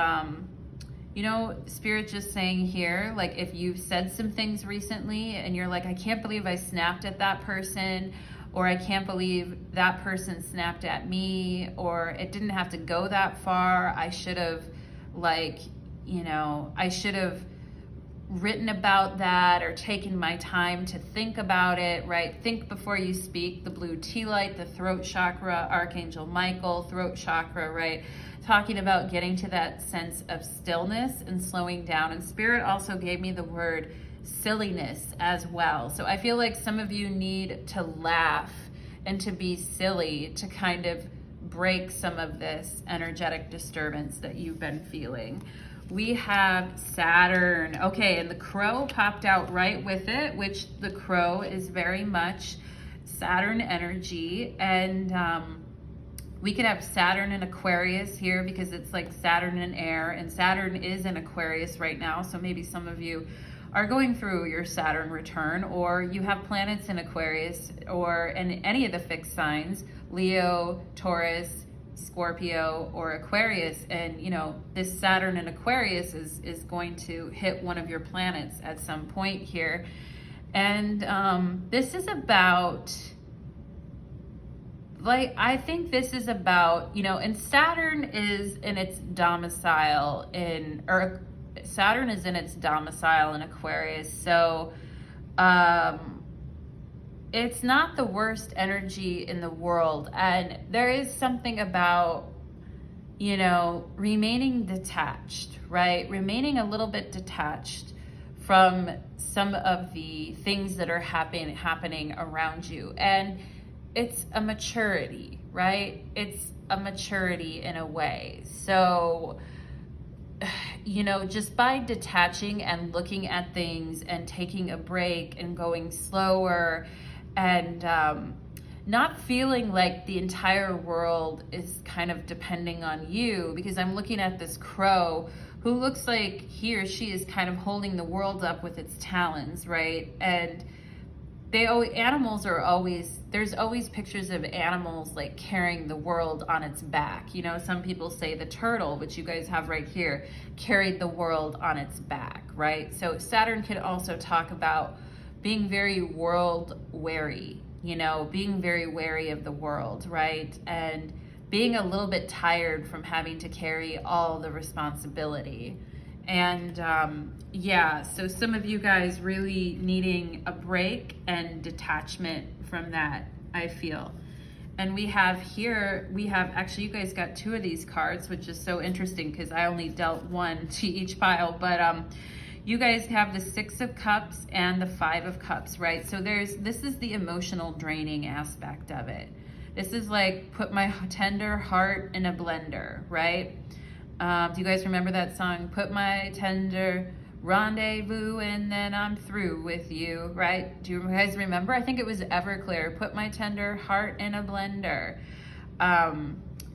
you know, Spirit just saying here, like, if you've said some things recently and you're like, I can't believe I snapped at that person, or I can't believe that person snapped at me, or it didn't have to go that far. I should have, like, you know, I should have written about that or taken my time to think about it, right? Think before you speak. The blue tea light, the throat chakra, Archangel Michael, throat chakra, right? Talking about getting to that sense of stillness and slowing down. And Spirit also gave me the word silliness as well. So I feel like some of you need to laugh and to be silly to kind of break some of this energetic disturbance that you've been feeling. We have Saturn. Okay, and the crow popped out right with it, which the crow is very much Saturn energy. And we could have Saturn in Aquarius here because it's like Saturn in air, and Saturn is in Aquarius right now. So maybe some of you are going through your Saturn return, or you have planets in Aquarius, or in any of the fixed signs, Leo, Taurus, Scorpio, or Aquarius. And you know, this Saturn in Aquarius is going to hit one of your planets at some point here. And this is about, like, I think this is about, you know, and Saturn is in its domicile in, or Saturn is in its domicile in Aquarius. So it's not the worst energy in the world. And there is something about, you know, remaining detached, right? Remaining a little bit detached from some of the things that are happening around you. And it's a maturity, right? It's a maturity in a way. So, you know, just by detaching and looking at things and taking a break and going slower and not feeling like the entire world is kind of depending on you, because I'm looking at this crow who looks like he or she is kind of holding the world up with its talons, right? And animals are always, there's always pictures of animals like carrying the world on its back. You know, some people say the turtle, which you guys have right here, carried the world on its back, right? So Saturn could also talk about being very world wary, you know, being very wary of the world, right? And being a little bit tired from having to carry all the responsibility. And yeah, so some of you guys really needing a break and detachment from that, I feel. And we have here, actually, you guys got 2 of these cards, which is so interesting because I only dealt 1 to each pile, but you guys have the 6 of Cups and the 5 of Cups, right? So this is the emotional draining aspect of it. This is like, put my tender heart in a blender, right? Do you guys remember that song? Put my tender rendezvous and then I'm through with you, right? Do you guys remember? I think it was Everclear. Put my tender heart in a blender.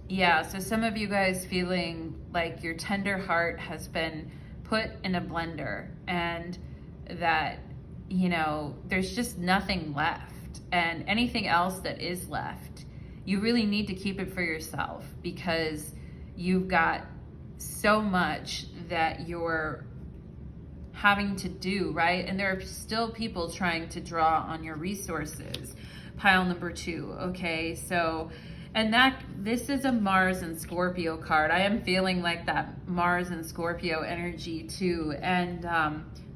Yeah, so some of you guys feeling like your tender heart has been put in a blender and that, you know, there's just nothing left, and anything else that is left, you really need to keep it for yourself because you've got so much that you're having to do, right? And there are still people trying to draw on your resources. Pile number 2, okay? So, and this is a Mars and Scorpio card. I am feeling like that Mars and Scorpio energy too. And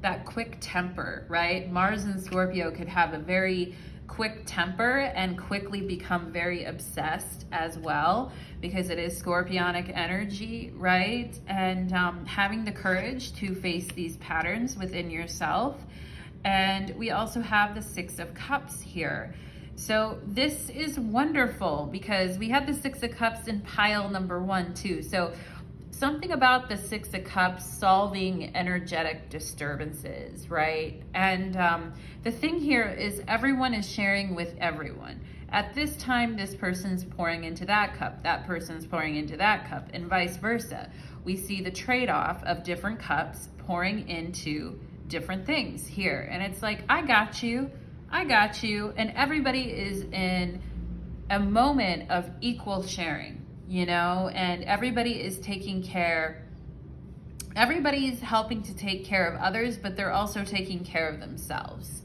that quick temper, right? Mars and Scorpio could have a very quick temper and quickly become very obsessed as well, because it is Scorpionic energy, right? And having the courage to face these patterns within yourself. And we also have the 6 of Cups here. So this is wonderful because we have the 6 of Cups in pile number 1 too. So something about the 6 of Cups solving energetic disturbances, right? And the thing here is everyone is sharing with everyone. At this time, this person's pouring into that cup, that person's pouring into that cup, and vice versa. We see the trade-off of different cups pouring into different things here. And it's like, I got you, and everybody is in a moment of equal sharing, you know, and everybody is taking care, everybody's helping to take care of others, but they're also taking care of themselves.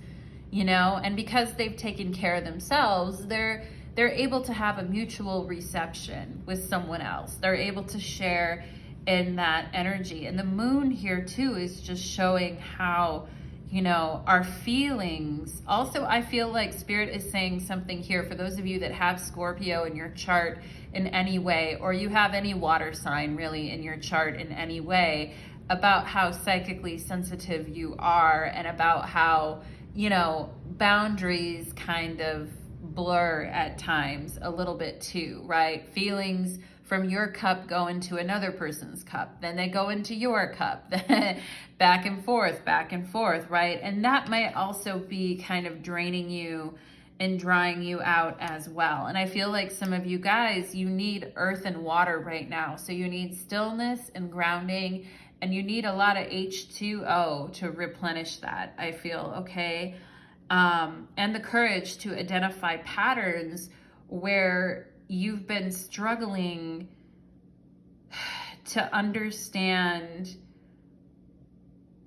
You know, and because they've taken care of themselves, they're able to have a mutual reception with someone else. They're able to share in that energy. And the moon here too is just showing how, you know, our feelings. Also, I feel like Spirit is saying something here for those of you that have Scorpio in your chart in any way, or you have any water sign really in your chart in any way, about how psychically sensitive you are and about how, you know, boundaries kind of blur at times a little bit too, right? Feelings from your cup go into another person's cup, then they go into your cup, back and forth, right? And that might also be kind of draining you and drying you out as well. And I feel like some of you guys, you need earth and water right now. So you need stillness and grounding, and you need a lot of H2O to replenish that, I feel, okay? And the courage to identify patterns where you've been struggling to understand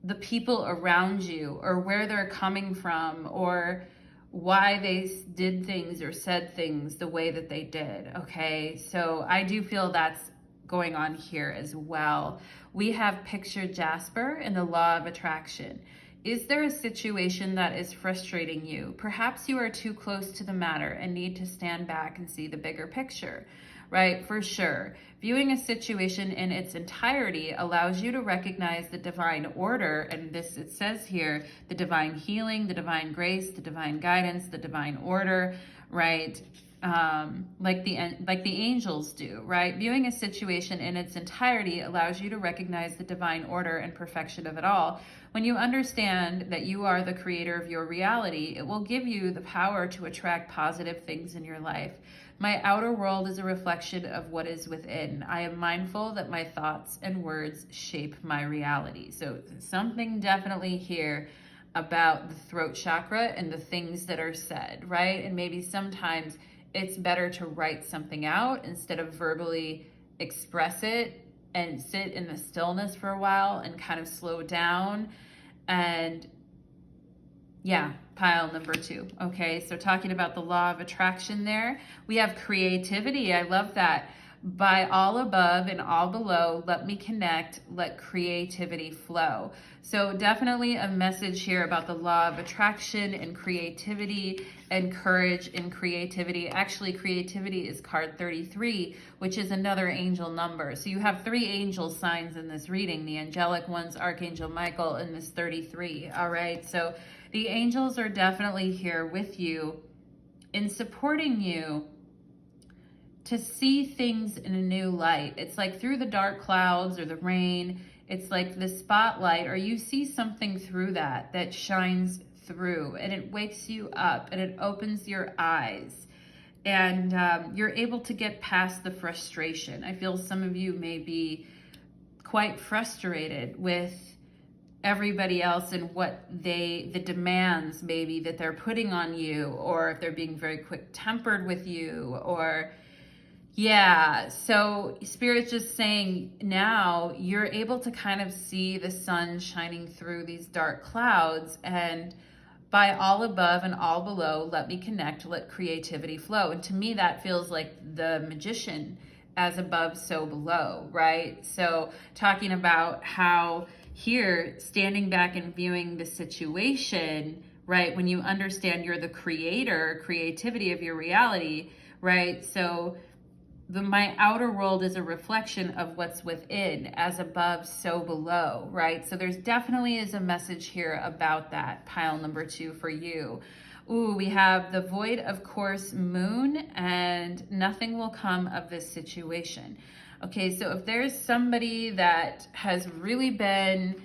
the people around you, or where they're coming from, or why they did things or said things the way that they did, okay? So I do feel that's going on here as well. We have Picture Jasper and the Law of Attraction. Is there a situation that is frustrating you? Perhaps you are too close to the matter and need to stand back and see the bigger picture, right? For sure. Viewing a situation in its entirety allows you to recognize the divine order, and this, it says here, the divine healing, the divine grace, the divine guidance, the divine order, right? like the angels do, right? Viewing a situation in its entirety allows you to recognize the divine order and perfection of it all. When you understand that you are the creator of your reality, it will give you the power to attract positive things in your life. My outer world is a reflection of what is within. I am mindful that my thoughts and words shape my reality. So something definitely here about the throat chakra and the things that are said, right? And maybe sometimes it's better to write something out instead of verbally express it and sit in the stillness for a while and kind of slow down. And yeah, pile number 2. Okay, so talking about the law of attraction there, we have creativity. I love that. By all above and all below, let me connect, let creativity flow. So definitely a message here about the law of attraction and creativity and courage and creativity. Actually, creativity is card 33, which is another angel number. So you have 3 angel signs in this reading, the angelic ones, Archangel Michael, and this 33. All right, so the angels are definitely here with you in supporting you to see things in a new light. It's like through the dark clouds or the rain, it's like the spotlight, or you see something through that shines through, and it wakes you up and it opens your eyes, and you're able to get past the frustration. I feel some of you may be quite frustrated with everybody else and what the demands maybe that they're putting on you, or if they're being very quick-tempered with you, or yeah, so Spirit's just saying now you're able to kind of see the sun shining through these dark clouds, and by all above and all below, let me connect, let creativity flow. And to me, that feels like the magician, as above, so below, right? So talking about how here, standing back and viewing the situation, right? When you understand you're the creativity of your reality, right? So my outer world is a reflection of what's within, as above, so below, right? So there's definitely is a message here about that, pile number 2 for you. Ooh, we have the void of course moon, and nothing will come of this situation. Okay, so if there's somebody that has really been,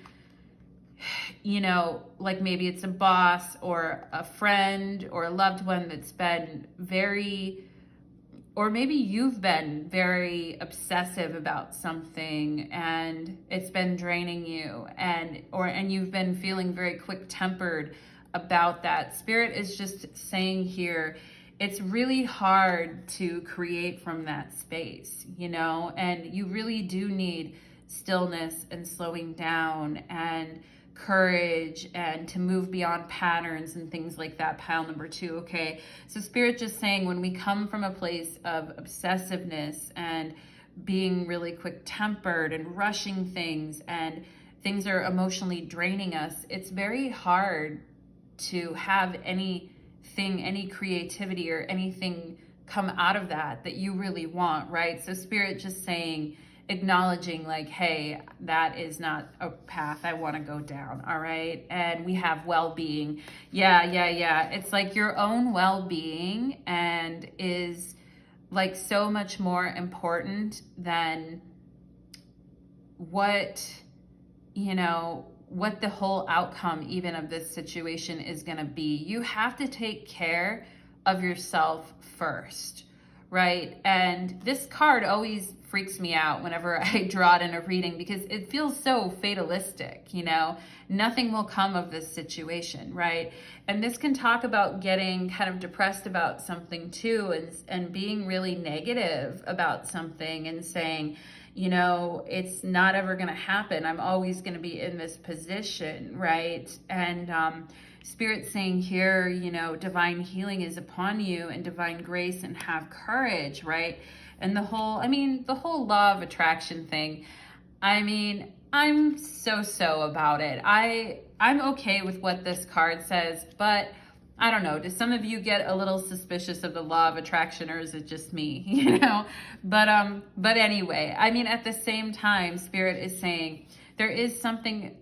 you know, like maybe it's a boss or a friend or a loved one that's been very, or maybe you've been very obsessive about something and it's been draining you, and you've been feeling very quick-tempered about that. Spirit is just saying here, it's really hard to create from that space, you know, and you really do need stillness and slowing down and courage and to move beyond patterns and things like that, pile number 2. Okay, so Spirit just saying when we come from a place of obsessiveness and being really quick-tempered and rushing things, and things are emotionally draining us, it's very hard to have any creativity or anything come out of that you really want, right? So Spirit just saying, acknowledging like, hey, that is not a path I want to go down, all right? And we have well-being. Yeah. It's like your own well-being and is like so much more important than what the whole outcome even of this situation is going to be. You have to take care of yourself first, right? And this card always freaks me out whenever I draw it in a reading because it feels so fatalistic, you know? Nothing will come of this situation, right? And this can talk about getting kind of depressed about something too, and being really negative about something and saying, you know, it's not ever going to happen. I'm always going to be in this position, right? And Spirit saying here, you know, divine healing is upon you and divine grace, and have courage, right? And the whole law of attraction thing, I mean, I'm so about it. I'm okay with what this card says, but I don't know. Do some of you get a little suspicious of the law of attraction, or is it just me? You know, but anyway, I mean, at the same time, Spirit is saying there is something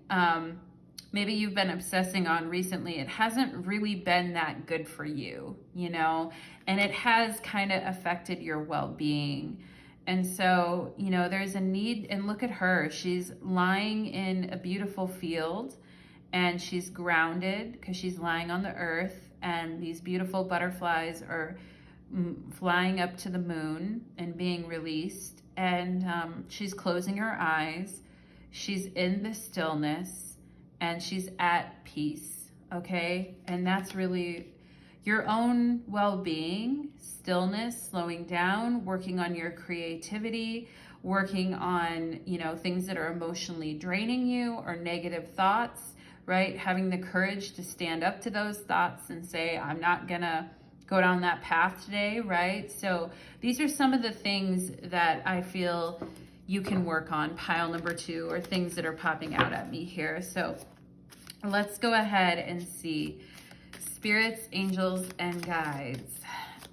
maybe you've been obsessing on recently, it hasn't really been that good for you, you know, and it has kind of affected your well-being. And so, you know, there's a need, and look at her, she's lying in a beautiful field and she's grounded because she's lying on the earth, and these beautiful butterflies are flying up to the moon and being released. And she's closing her eyes. She's in the stillness and she's at peace, okay? And that's really your own well-being, stillness, slowing down, working on your creativity, working on, you know, things that are emotionally draining you or negative thoughts, right? Having the courage to stand up to those thoughts and say, I'm not gonna go down that path today, right? So these are some of the things that I feel you can work on, pile number 2, or things that are popping out at me here. So let's go ahead and see spirits, angels, and guides.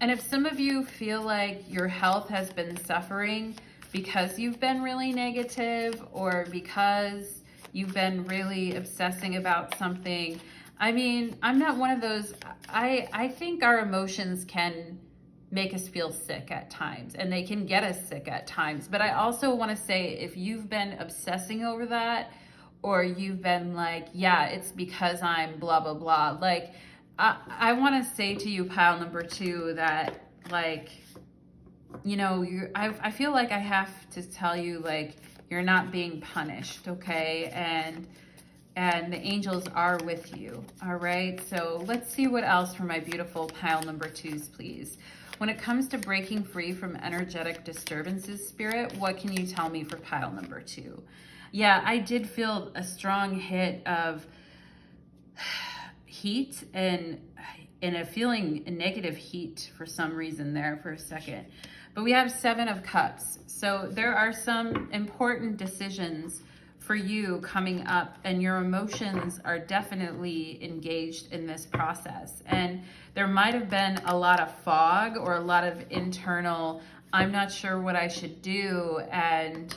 And if some of you feel like your health has been suffering because you've been really negative, or because you've been really obsessing about something, I mean, I'm not one of those. I think our emotions can make us feel sick at times, and they can get us sick at times. But I also want to say, if you've been obsessing over that, or you've been like, yeah, it's because I'm blah, blah, blah. Like, I want to say to you, pile number 2, that, like, you know, I feel like I have to tell you, like, you're not being punished, okay? And the angels are with you, all right? So let's see what else for my beautiful pile number 2s, please. When it comes to breaking free from energetic disturbances, Spirit, what can you tell me for pile number 2? Yeah, I did feel a strong hit of heat and a feeling a negative heat for some reason there for a second. But we have 7 of Cups. So there are some important decisions for you coming up, and your emotions are definitely engaged in this process. And there might have been a lot of fog or a lot of internal, I'm not sure what I should do, and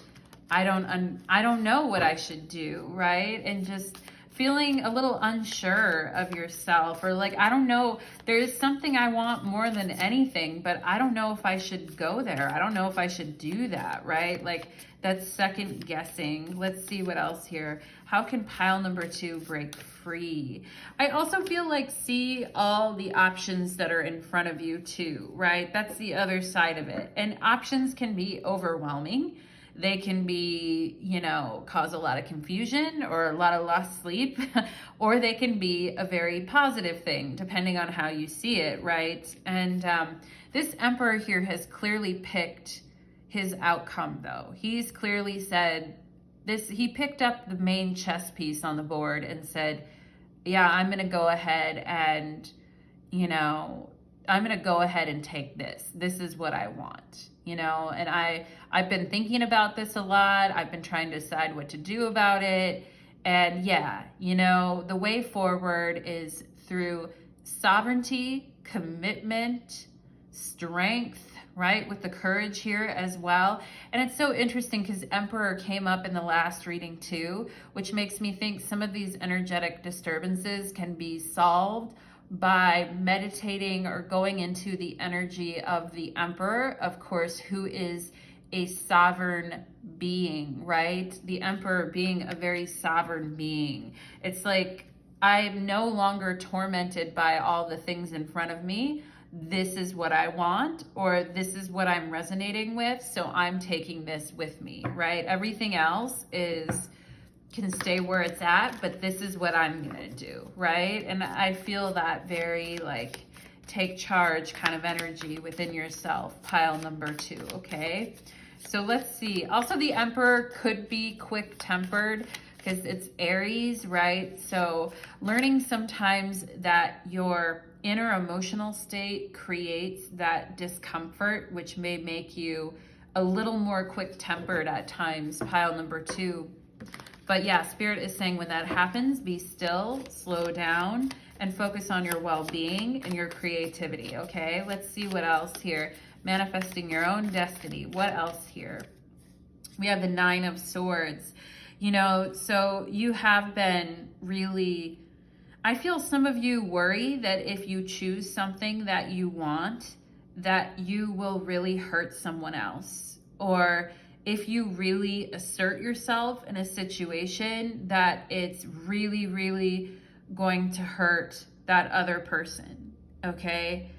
I don't know what I should do, right? And just feeling a little unsure of yourself, or like, I don't know, there's something I want more than anything, but I don't know if I should go there. I don't know if I should do that, right? Like, that's second guessing. Let's see what else here. How can pile number 2 break free? I also feel like, see all the options that are in front of you too, right? That's the other side of it. And options can be overwhelming. They can be, you know, cause a lot of confusion or a lot of lost sleep, or they can be a very positive thing, depending on how you see it, right? And this Emperor here has clearly picked his outcome, though. He's clearly said this, he picked up the main chess piece on the board and said, yeah, I'm going to go ahead and, you know, I'm going to go ahead and take this. This is what I want, you know, and I've been thinking about this a lot. I've been trying to decide what to do about it. And yeah, you know, the way forward is through sovereignty, commitment, strength, right? With the courage here as well. And it's so interesting because Emperor came up in the last reading too, which makes me think some of these energetic disturbances can be solved by meditating or going into the energy of the Emperor, of course, who is a sovereign being, right? The Emperor being a very sovereign being. It's like, I'm no longer tormented by all the things in front of me. This is what I want, or this is what I'm resonating with, so I'm taking this with me, right? Everything else can stay where it's at, but this is what I'm gonna do, right? And I feel that very like take charge kind of energy within yourself, pile number 2, okay? So let's see. Also, the Emperor could be quick-tempered because it's Aries, right? So learning sometimes that your inner emotional state creates that discomfort, which may make you a little more quick-tempered at times, pile number 2. But yeah, Spirit is saying when that happens, be still, slow down, and focus on your well-being and your creativity, okay? Let's see what else here. Manifesting your own destiny. What else here? We have the 9 of Swords. You know, so you have been really, I feel some of you worry that if you choose something that you want, that you will really hurt someone else. Or if you really assert yourself in a situation, that it's really, really going to hurt that other person, okay?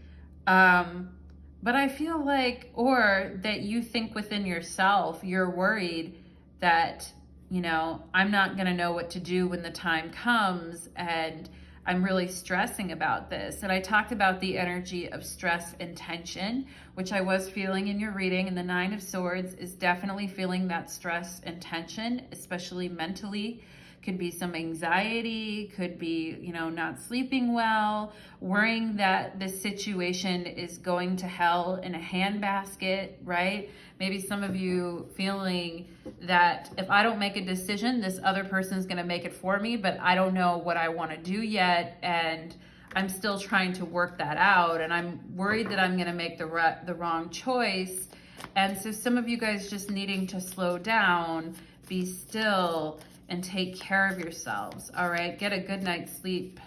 But I feel like, or that you think within yourself, you're worried that, you know, I'm not going to know what to do when the time comes, and I'm really stressing about this. And I talked about the energy of stress and tension, which I was feeling in your reading. And the Nine of Swords is definitely feeling that stress and tension, especially mentally. Could be some anxiety, could be, you know, not sleeping well, worrying that this situation is going to hell in a handbasket, right? Maybe some of you feeling that if I don't make a decision, this other person's going to make it for me, but I don't know what I want to do yet, and I'm still trying to work that out, and I'm worried that I'm going to make the wrong choice. And so some of you guys just needing to slow down, be still, and take care of yourselves. All right, get a good night's sleep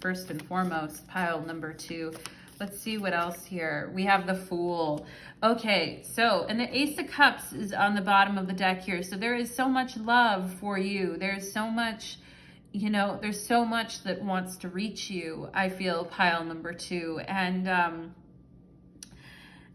first and foremost, pile number 2. Let's see what else here. We have the Fool. Okay, so, and the Ace of Cups is on the bottom of the deck here. So there is so much love for you. There's so much, you know, there's so much that wants to reach you, I feel, pile number 2. And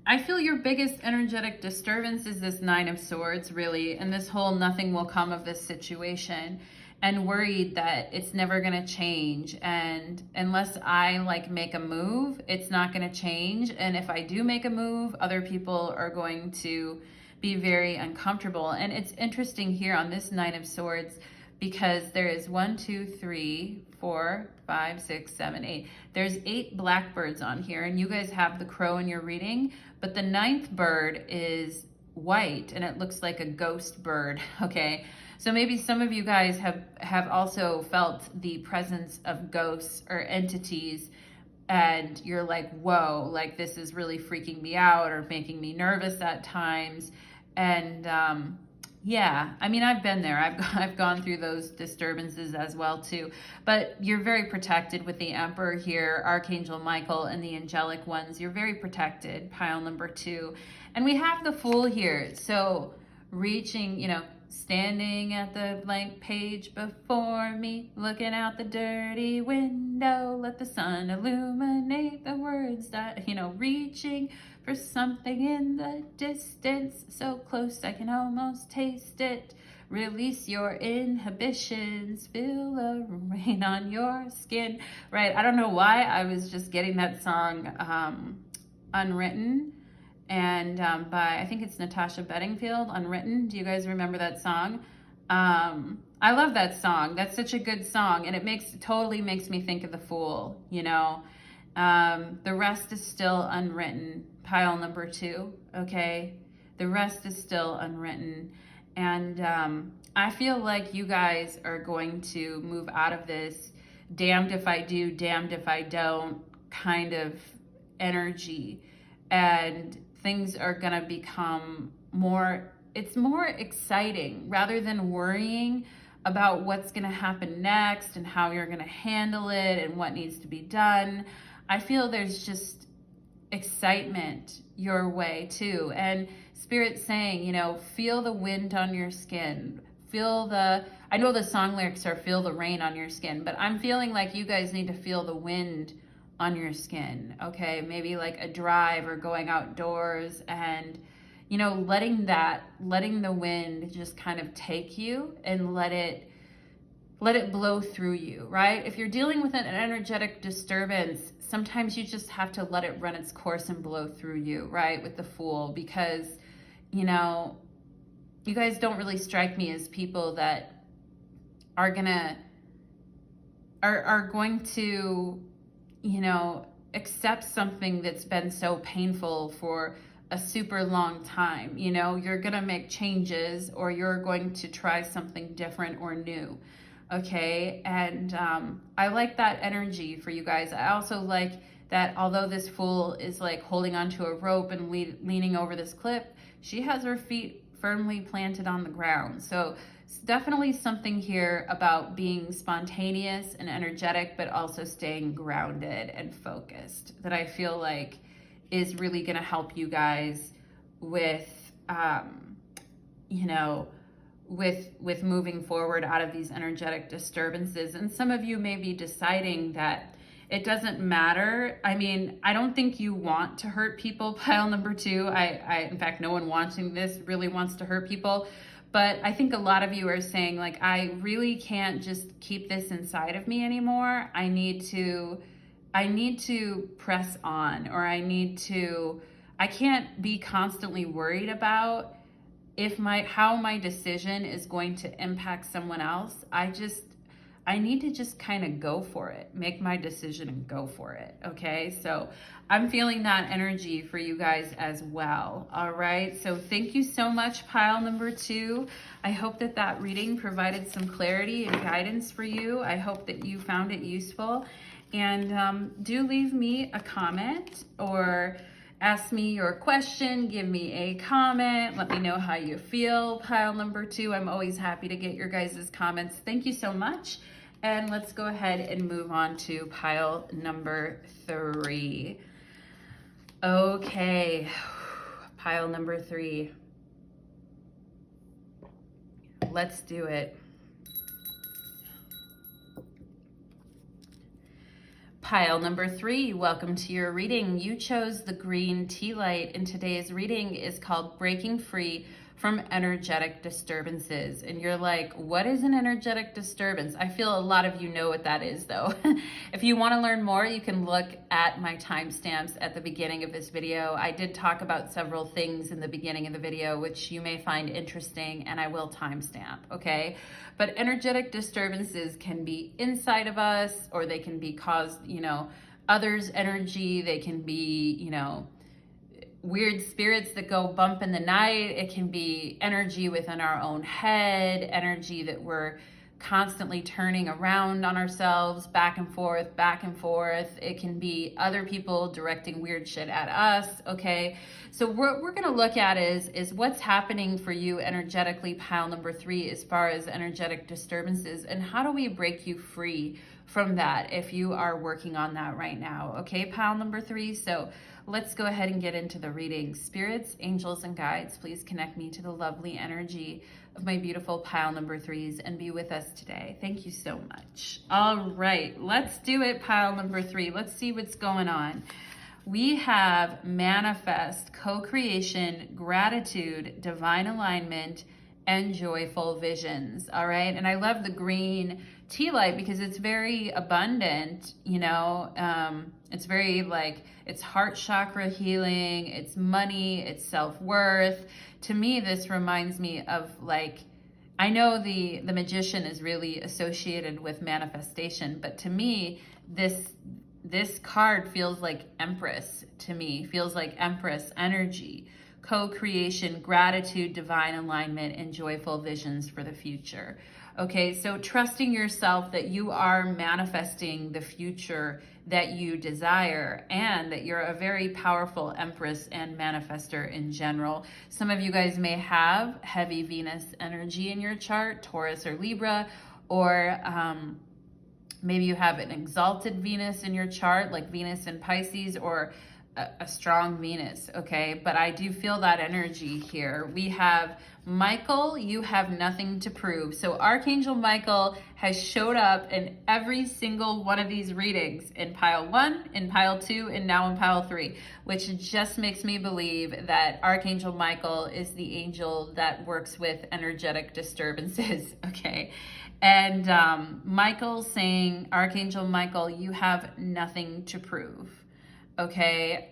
I feel your biggest energetic disturbance is this Nine of Swords, really, and this whole nothing will come of this situation, and worried that it's never going to change, and unless I like make a move, it's not going to change, and if I do make a move, other people are going to be very uncomfortable. And it's interesting here on this Nine of Swords, because there is 1, 2, 3, 4, 5, 6, 7, 8. There's 8 blackbirds on here, and you guys have the crow in your reading, but the 9th bird is white, and it looks like a ghost bird, okay? So maybe some of you guys have also felt the presence of ghosts or entities, and you're like, whoa, like this is really freaking me out or making me nervous at times. And yeah, I mean, I've been there. I've gone through those disturbances as well too. But you're very protected with the Emperor here, Archangel Michael, and the angelic ones. You're very protected, pile number 2. And we have the Fool here. So reaching, you know, standing at the blank page before me, looking out the dirty window, let the sun illuminate the words that, you know, reaching for something in the distance, so close I can almost taste it. Release your inhibitions, feel the rain on your skin. Right, I don't know why I was just getting that song Unwritten, and by, I think it's Natasha Bedingfield, Unwritten. Do you guys remember that song? I love that song. That's such a good song, and it totally makes me think of the Fool, you know. The rest is still unwritten, pile number 2, okay? The rest is still unwritten. And I feel like you guys are going to move out of this damned if I do, damned if I don't kind of energy. And things are going to become more, it's more exciting rather than worrying about what's going to happen next and how you're going to handle it and what needs to be done. I feel there's just excitement your way too. And Spirit's saying, you know, feel the wind on your skin. I know the song lyrics are feel the rain on your skin, but I'm feeling like you guys need to feel the wind on your skin, okay? Maybe like a drive or going outdoors and, you know, letting the wind just kind of take you and let it blow through you, right? If you're dealing with an energetic disturbance, sometimes you just have to let it run its course and blow through you, right? With the Fool, because, you know, you guys don't really strike me as people that are going to, you know, accept something that's been so painful for a super long time. You know, you're going to make changes, or you're going to try something different or new. Okay, and I like that energy for you guys. I also like that although this Fool is like holding onto a rope and leaning over this cliff, she has her feet firmly planted on the ground. So it's definitely something here about being spontaneous and energetic, but also staying grounded and focused, that I feel like is really going to help you guys with, you know, with moving forward out of these energetic disturbances. And some of you may be deciding that it doesn't matter. I mean, I don't think you want to hurt people, pile number 2. In fact, no one watching this really wants to hurt people. But I think a lot of you are saying, like, I really can't just keep this inside of me anymore. I need to press on, or I can't be constantly worried about how my decision is going to impact someone else. I need to just kind of go for it, make my decision and go for it. Okay. So I'm feeling that energy for you guys as well. All right. So thank you so much, pile number 2. I hope that reading provided some clarity and guidance for you. I hope that you found it useful, and do leave me a comment or ask me your question, give me a comment, let me know how you feel, pile number 2. I'm always happy to get your guys' comments. Thank you so much. And let's go ahead and move on to pile number 3. Okay, pile number 3. Let's do it. Pile number 3, welcome to your reading. You chose the green tea light, and today's reading is called Breaking Free from Energetic Disturbances. And you're like, what is an energetic disturbance? I feel a lot of you know what that is, though. If you want to learn more, you can look at my timestamps at the beginning of this video. I did talk about several things in the beginning of the video, which you may find interesting, and I will timestamp, okay? But energetic disturbances can be inside of us, or they can be caused, others' energy. They can be, weird spirits that go bump in the night. It can be energy within our own head, energy that we're constantly turning around on ourselves, back and forth, back and forth. It can be other people directing weird shit at us, okay? So what we're gonna look at is what's happening for you energetically, pile number 3, as far as energetic disturbances, and how do we break you free from that if you are working on that right now, okay, pile number 3? So let's go ahead and get into the reading. Spirits, angels, and guides, please connect me to the lovely energy of my beautiful pile number 3s and be with us today. Thank you so much. All right, let's do it, pile number 3. Let's see what's going on. We have manifest, co-creation, gratitude, divine alignment, and joyful visions. All right, and I love the green tea light because it's very abundant, it's very it's heart chakra healing, it's money, it's self-worth. To me, this reminds me of I know the magician is really associated with manifestation, but to me, this card feels like Empress to me, feels like Empress energy, co-creation, gratitude, divine alignment, and joyful visions for the future. Okay, so trusting yourself that you are manifesting the future that you desire, and that you're a very powerful Empress and manifester in general. Some of you guys may have heavy Venus energy in your chart, Taurus or Libra, or maybe you have an exalted Venus in your chart, like Venus in Pisces, or a strong Venus, okay? But I do feel that energy here. We have Michael, you have nothing to prove. So Archangel Michael has showed up in every single one of these readings, in pile 1, in pile 2, and now in pile 3, which just makes me believe that Archangel Michael is the angel that works with energetic disturbances, okay? And Michael saying, Archangel Michael, you have nothing to prove. Okay,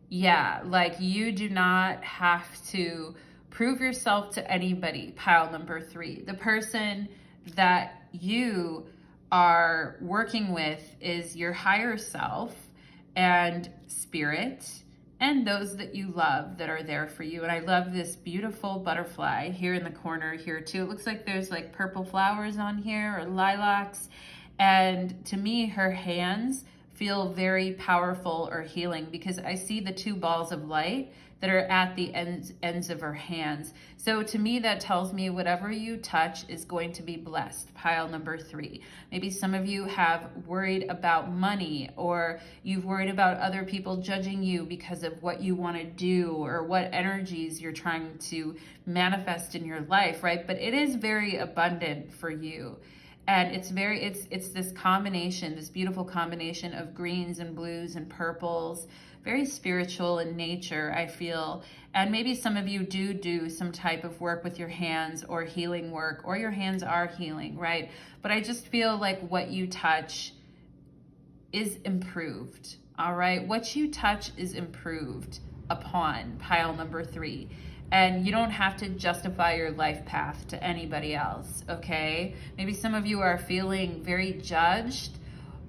you do not have to prove yourself to anybody, pile number 3. The person that you are working with is your higher self and spirit, and those that you love that are there for you. And I love this beautiful butterfly here in the corner here too. It looks like there's purple flowers on here, or lilacs, and to me, her hands feel very powerful or healing, because I see the 2 balls of light that are at the ends of her hands. So to me, that tells me whatever you touch is going to be blessed. Pile number 3. Maybe some of you have worried about money, or you've worried about other people judging you because of what you want to do or what energies you're trying to manifest in your life, right? But it is very abundant for you. And it's this combination, this beautiful combination of greens and blues and purples, very spiritual in nature, I feel. And maybe some of you do some type of work with your hands, or healing work, or your hands are healing, right? But I just feel like what you touch is improved, all right? What you touch is improved upon, pile number 3. And you don't have to justify your life path to anybody else, okay? Maybe some of you are feeling very judged,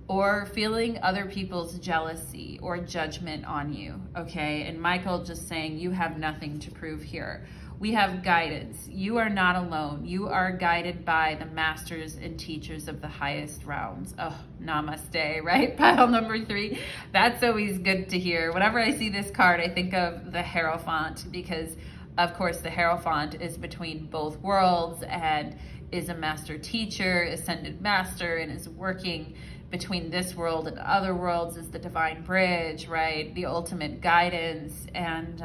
or feeling other people's jealousy or judgment on you, okay? And Michael just saying, you have nothing to prove here. We have guidance. You are not alone. You are guided by the masters and teachers of the highest realms. Oh, namaste, right? Pile number 3. That's always good to hear. Whenever I see this card, I think of the Hierophant, because of course the Hierophant is between both worlds and is a master teacher, ascended master, and is working between this world and other worlds, is the divine bridge, right? The ultimate guidance. And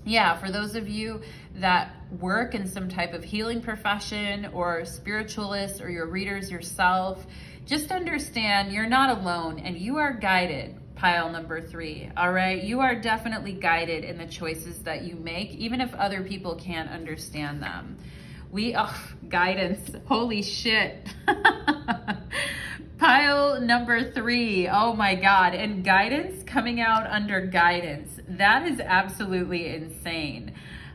yeah, for those of you that work in some type of healing profession, or spiritualist, or your readers yourself, just understand you're not alone, and you are guided. Pile number 3, all right? You are definitely guided in the choices that you make, even if other people can't understand them. Guidance, holy shit. Pile number 3, oh my God, and guidance coming out under guidance. That is absolutely insane.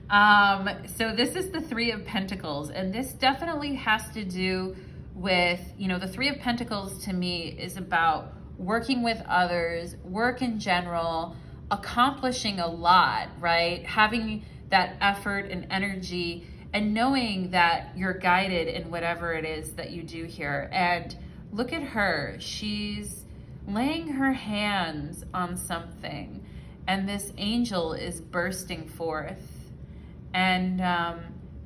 So this is the 3 of Pentacles, and this definitely has to do with, the 3 of Pentacles to me is about working with others, work in general, accomplishing a lot, right? Having that effort and energy, and knowing that you're guided in whatever it is that you do here. And look at her. She's laying her hands on something, and this angel is bursting forth. And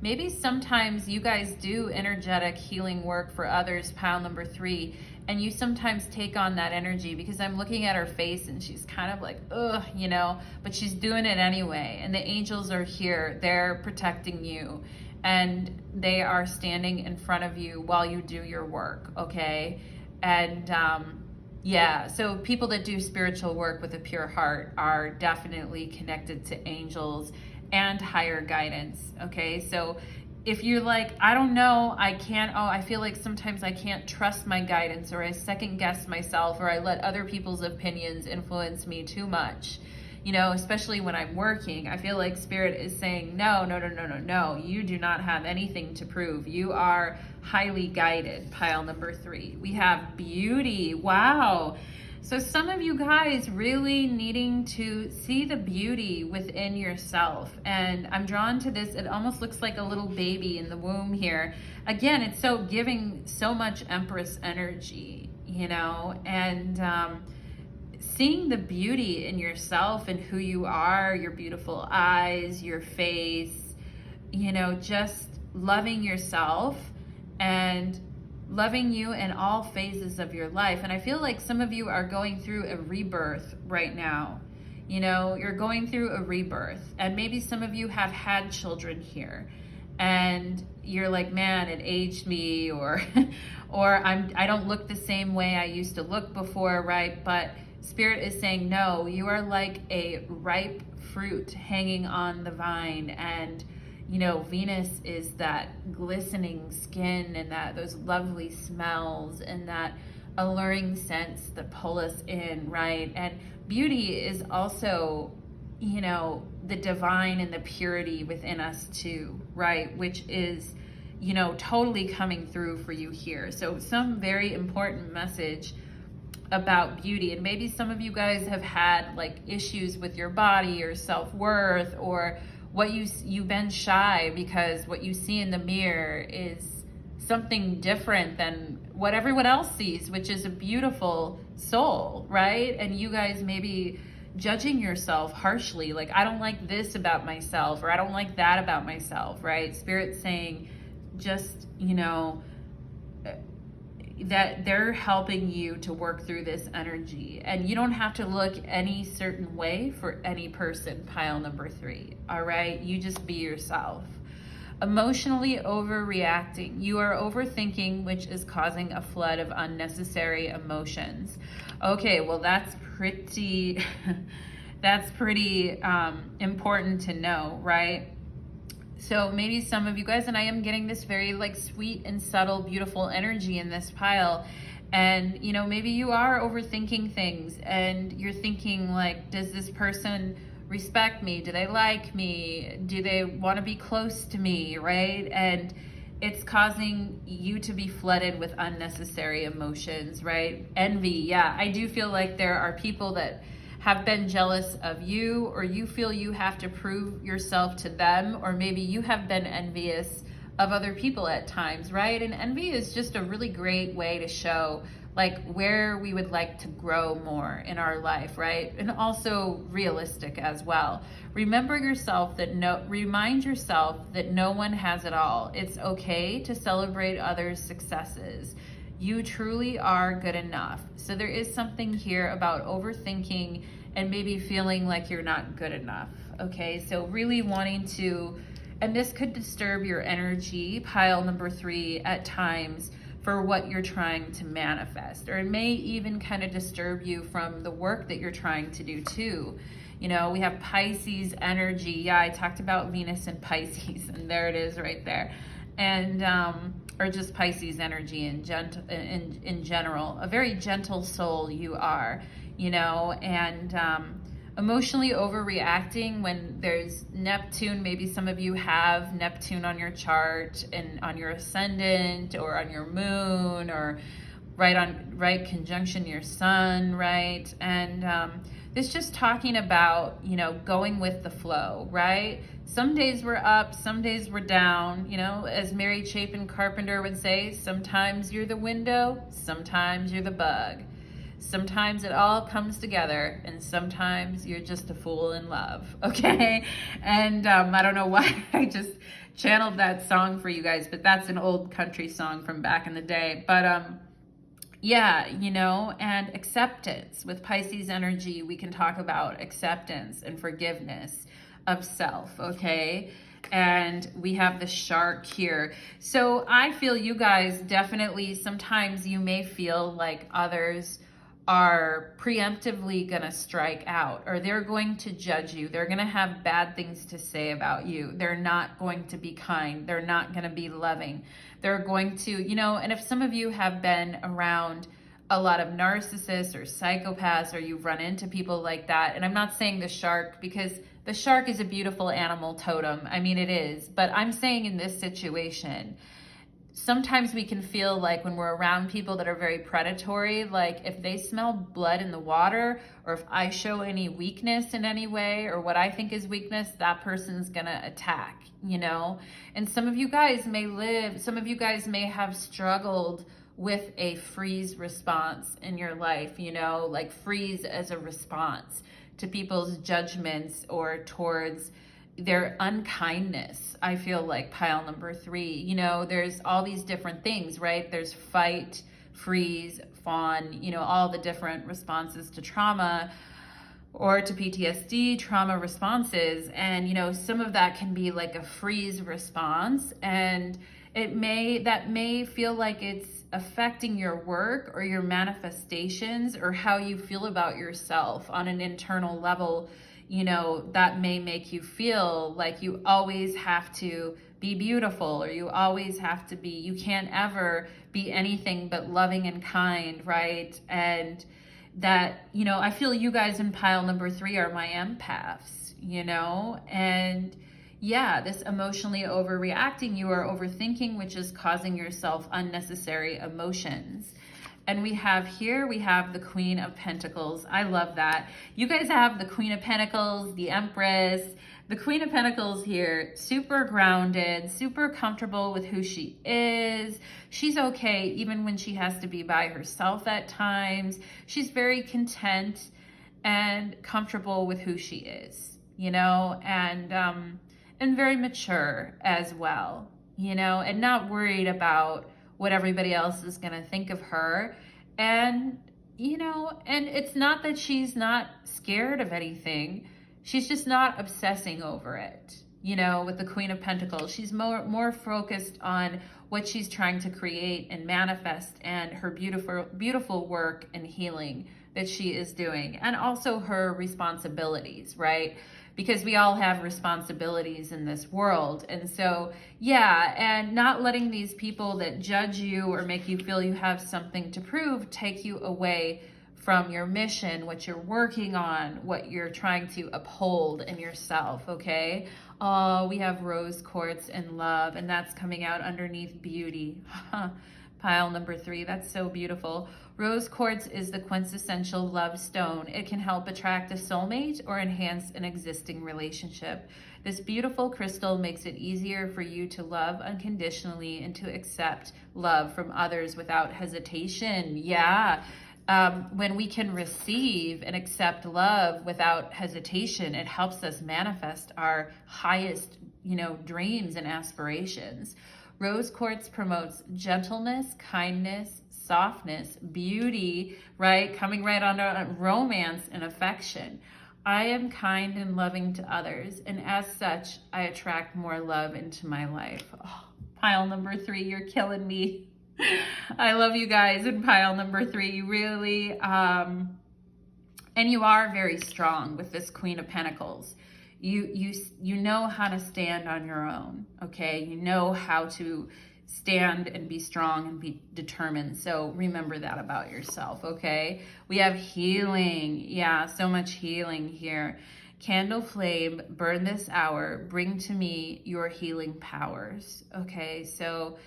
maybe sometimes you guys do energetic healing work for others, pile number 3, and you sometimes take on that energy, because I'm looking at her face and she's kind of like, ugh, but she's doing it anyway. And the angels are here. They're protecting you, and they are standing in front of you while you do your work, okay? And yeah, so people that do spiritual work with a pure heart are definitely connected to angels and higher guidance, okay? So if you're like, I don't know, I feel like sometimes I can't trust my guidance, or I second guess myself, or I let other people's opinions influence me too much, especially when I'm working, I feel like Spirit is saying, no, you do not have anything to prove. You are highly guided, pile number 3. We have beauty, wow. So some of you guys really needing to see the beauty within yourself. And I'm drawn to this. It almost looks like a little baby in the womb here. Again, it's so giving so much Empress energy, and seeing the beauty in yourself and who you are, your beautiful eyes, your face, just loving yourself and loving you in all phases of your life. And I feel like some of you are going through a rebirth right now. You're going through a rebirth, and maybe some of you have had children here, and you're like, man, it aged me, or I don't look the same way I used to look before, right? But Spirit is saying, no, you are like a ripe fruit hanging on the vine, and Venus is that glistening skin, and those lovely smells, and that alluring scents that pull us in, right? And beauty is also, the divine and the purity within us too, right? Which is, totally coming through for you here. So some very important message about beauty. And maybe some of you guys have had like issues with your body or self-worth, or you've been shy because what you see in the mirror is something different than what everyone else sees, which is a beautiful soul, right? And you guys maybe judging yourself harshly. Like, I don't like this about myself, or I don't like that about myself, right? Spirit's saying just, you know, that they're helping you to work through this energy. And you don't have to look any certain way for any person, pile number 3, all right? You just be yourself. Emotionally overreacting. You are overthinking, which is causing a flood of unnecessary emotions. Okay, well, that's pretty, that's pretty important to know, right? So maybe some of you guys, and I am getting this very like sweet and subtle, beautiful energy in this pile. And, you know, maybe you are overthinking things and you're thinking like, does this person respect me? Do they like me? Do they want to be close to me, right? And it's causing you to be flooded with unnecessary emotions, right? Envy. Yeah, I do feel like there are people that have been jealous of you, or you feel you have to prove yourself to them, or maybe you have been envious of other people at times, right? And envy is just a really great way to show like where we would like to grow more in our life, right? And also realistic as well. Remember yourself that remind yourself that no one has it all. It's okay to celebrate others' successes. You truly are good enough. So there is something here about overthinking and maybe feeling like you're not good enough. Okay, so really wanting to, and this could disturb your energy, pile number 3, at times for what you're trying to manifest, or it may even kind of disturb you from the work that you're trying to do too. You know, we have Pisces energy. Yeah, I talked about Venus and Pisces, and there it is right there. And or just Pisces energy in general. A very gentle soul you are, you know, and emotionally overreacting when there's Neptune. Maybe some of you have Neptune on your chart and on your ascendant or on your moon, or right conjunction your sun, right? And it's just talking about, you know, going with the flow, right? Some days we're up, some days we're down, you know, as Mary Chapin Carpenter would say, sometimes you're the window, sometimes you're the bug. Sometimes it all comes together, and sometimes you're just a fool in love, okay? And I don't know why I just channeled that song for you guys, but that's an old country song from back in the day. But yeah, you know, and acceptance. With Pisces energy, we can talk about acceptance and forgiveness of self, okay? And we have the shark here. So I feel you guys definitely, sometimes you may feel like others are preemptively gonna strike out, or they're going to judge you. They're gonna have bad things to say about you. They're not going to be kind. They're not gonna be loving. They're going to, you know, and if some of you have been around a lot of narcissists or psychopaths, or you've run into people like that, and I'm not saying the shark, because the shark is a beautiful animal totem. I mean, it is, but I'm saying in this situation, sometimes we can feel like when we're around people that are very predatory, like if they smell blood in the water, or if I show any weakness in any way, or what I think is weakness, that person's gonna attack, you know? And some of you guys may have struggled with a freeze response in your life, you know, like freeze as a response to people's judgments or towards their unkindness. I feel like pile number 3, you know, there's all these different things, right? There's fight, freeze, fawn, you know, all the different responses to trauma or to PTSD, trauma responses. And, you know, some of that can be like a freeze response, and that may feel like it's affecting your work or your manifestations or how you feel about yourself on an internal level. You know, that may make you feel like you always have to be beautiful, or you always have to be, you can't ever be anything but loving and kind, right? And that, you know, I feel you guys in pile number 3 are my empaths, you know, and yeah, this emotionally overreacting, you are overthinking, which is causing yourself unnecessary emotions. And we have the Queen of Pentacles. I love that. You guys have the Queen of Pentacles, the Empress. The Queen of Pentacles here, super grounded, super comfortable with who she is. She's okay even when she has to be by herself at times. She's very content and comfortable with who she is, you know, and very mature as well, you know, and not worried about what everybody else is going to think of her. And, you know, and it's not that she's not scared of anything. She's just not obsessing over it. You know, with the Queen of Pentacles, she's more focused on what she's trying to create and manifest, and her beautiful work and healing that she is doing, and also her responsibilities, right? Because we all have responsibilities in this world. And so, yeah, and not letting these people that judge you or make you feel you have something to prove take you away from your mission, what you're working on, what you're trying to uphold in yourself, okay? Oh, we have rose quartz and love, and that's coming out underneath beauty. Pile number 3, that's so beautiful. Rose quartz is the quintessential love stone. It can help attract a soulmate or enhance an existing relationship. This beautiful crystal makes it easier for you to love unconditionally and to accept love from others without hesitation. Yeah. When we can receive and accept love without hesitation, it helps us manifest our highest, you know, dreams and aspirations. Rose quartz promotes gentleness, kindness, softness, beauty, right? Coming right onto romance and affection. I am kind and loving to others, and as such, I attract more love into my life. Oh, pile number 3, you're killing me. I love you guys in pile number 3, really. And you are very strong with this Queen of Pentacles. You know how to stand on your own, okay? You know how to stand and be strong and be determined. So remember that about yourself, okay? We have healing. Yeah, so much healing here. Candle flame, burn this hour. Bring to me your healing powers, okay? So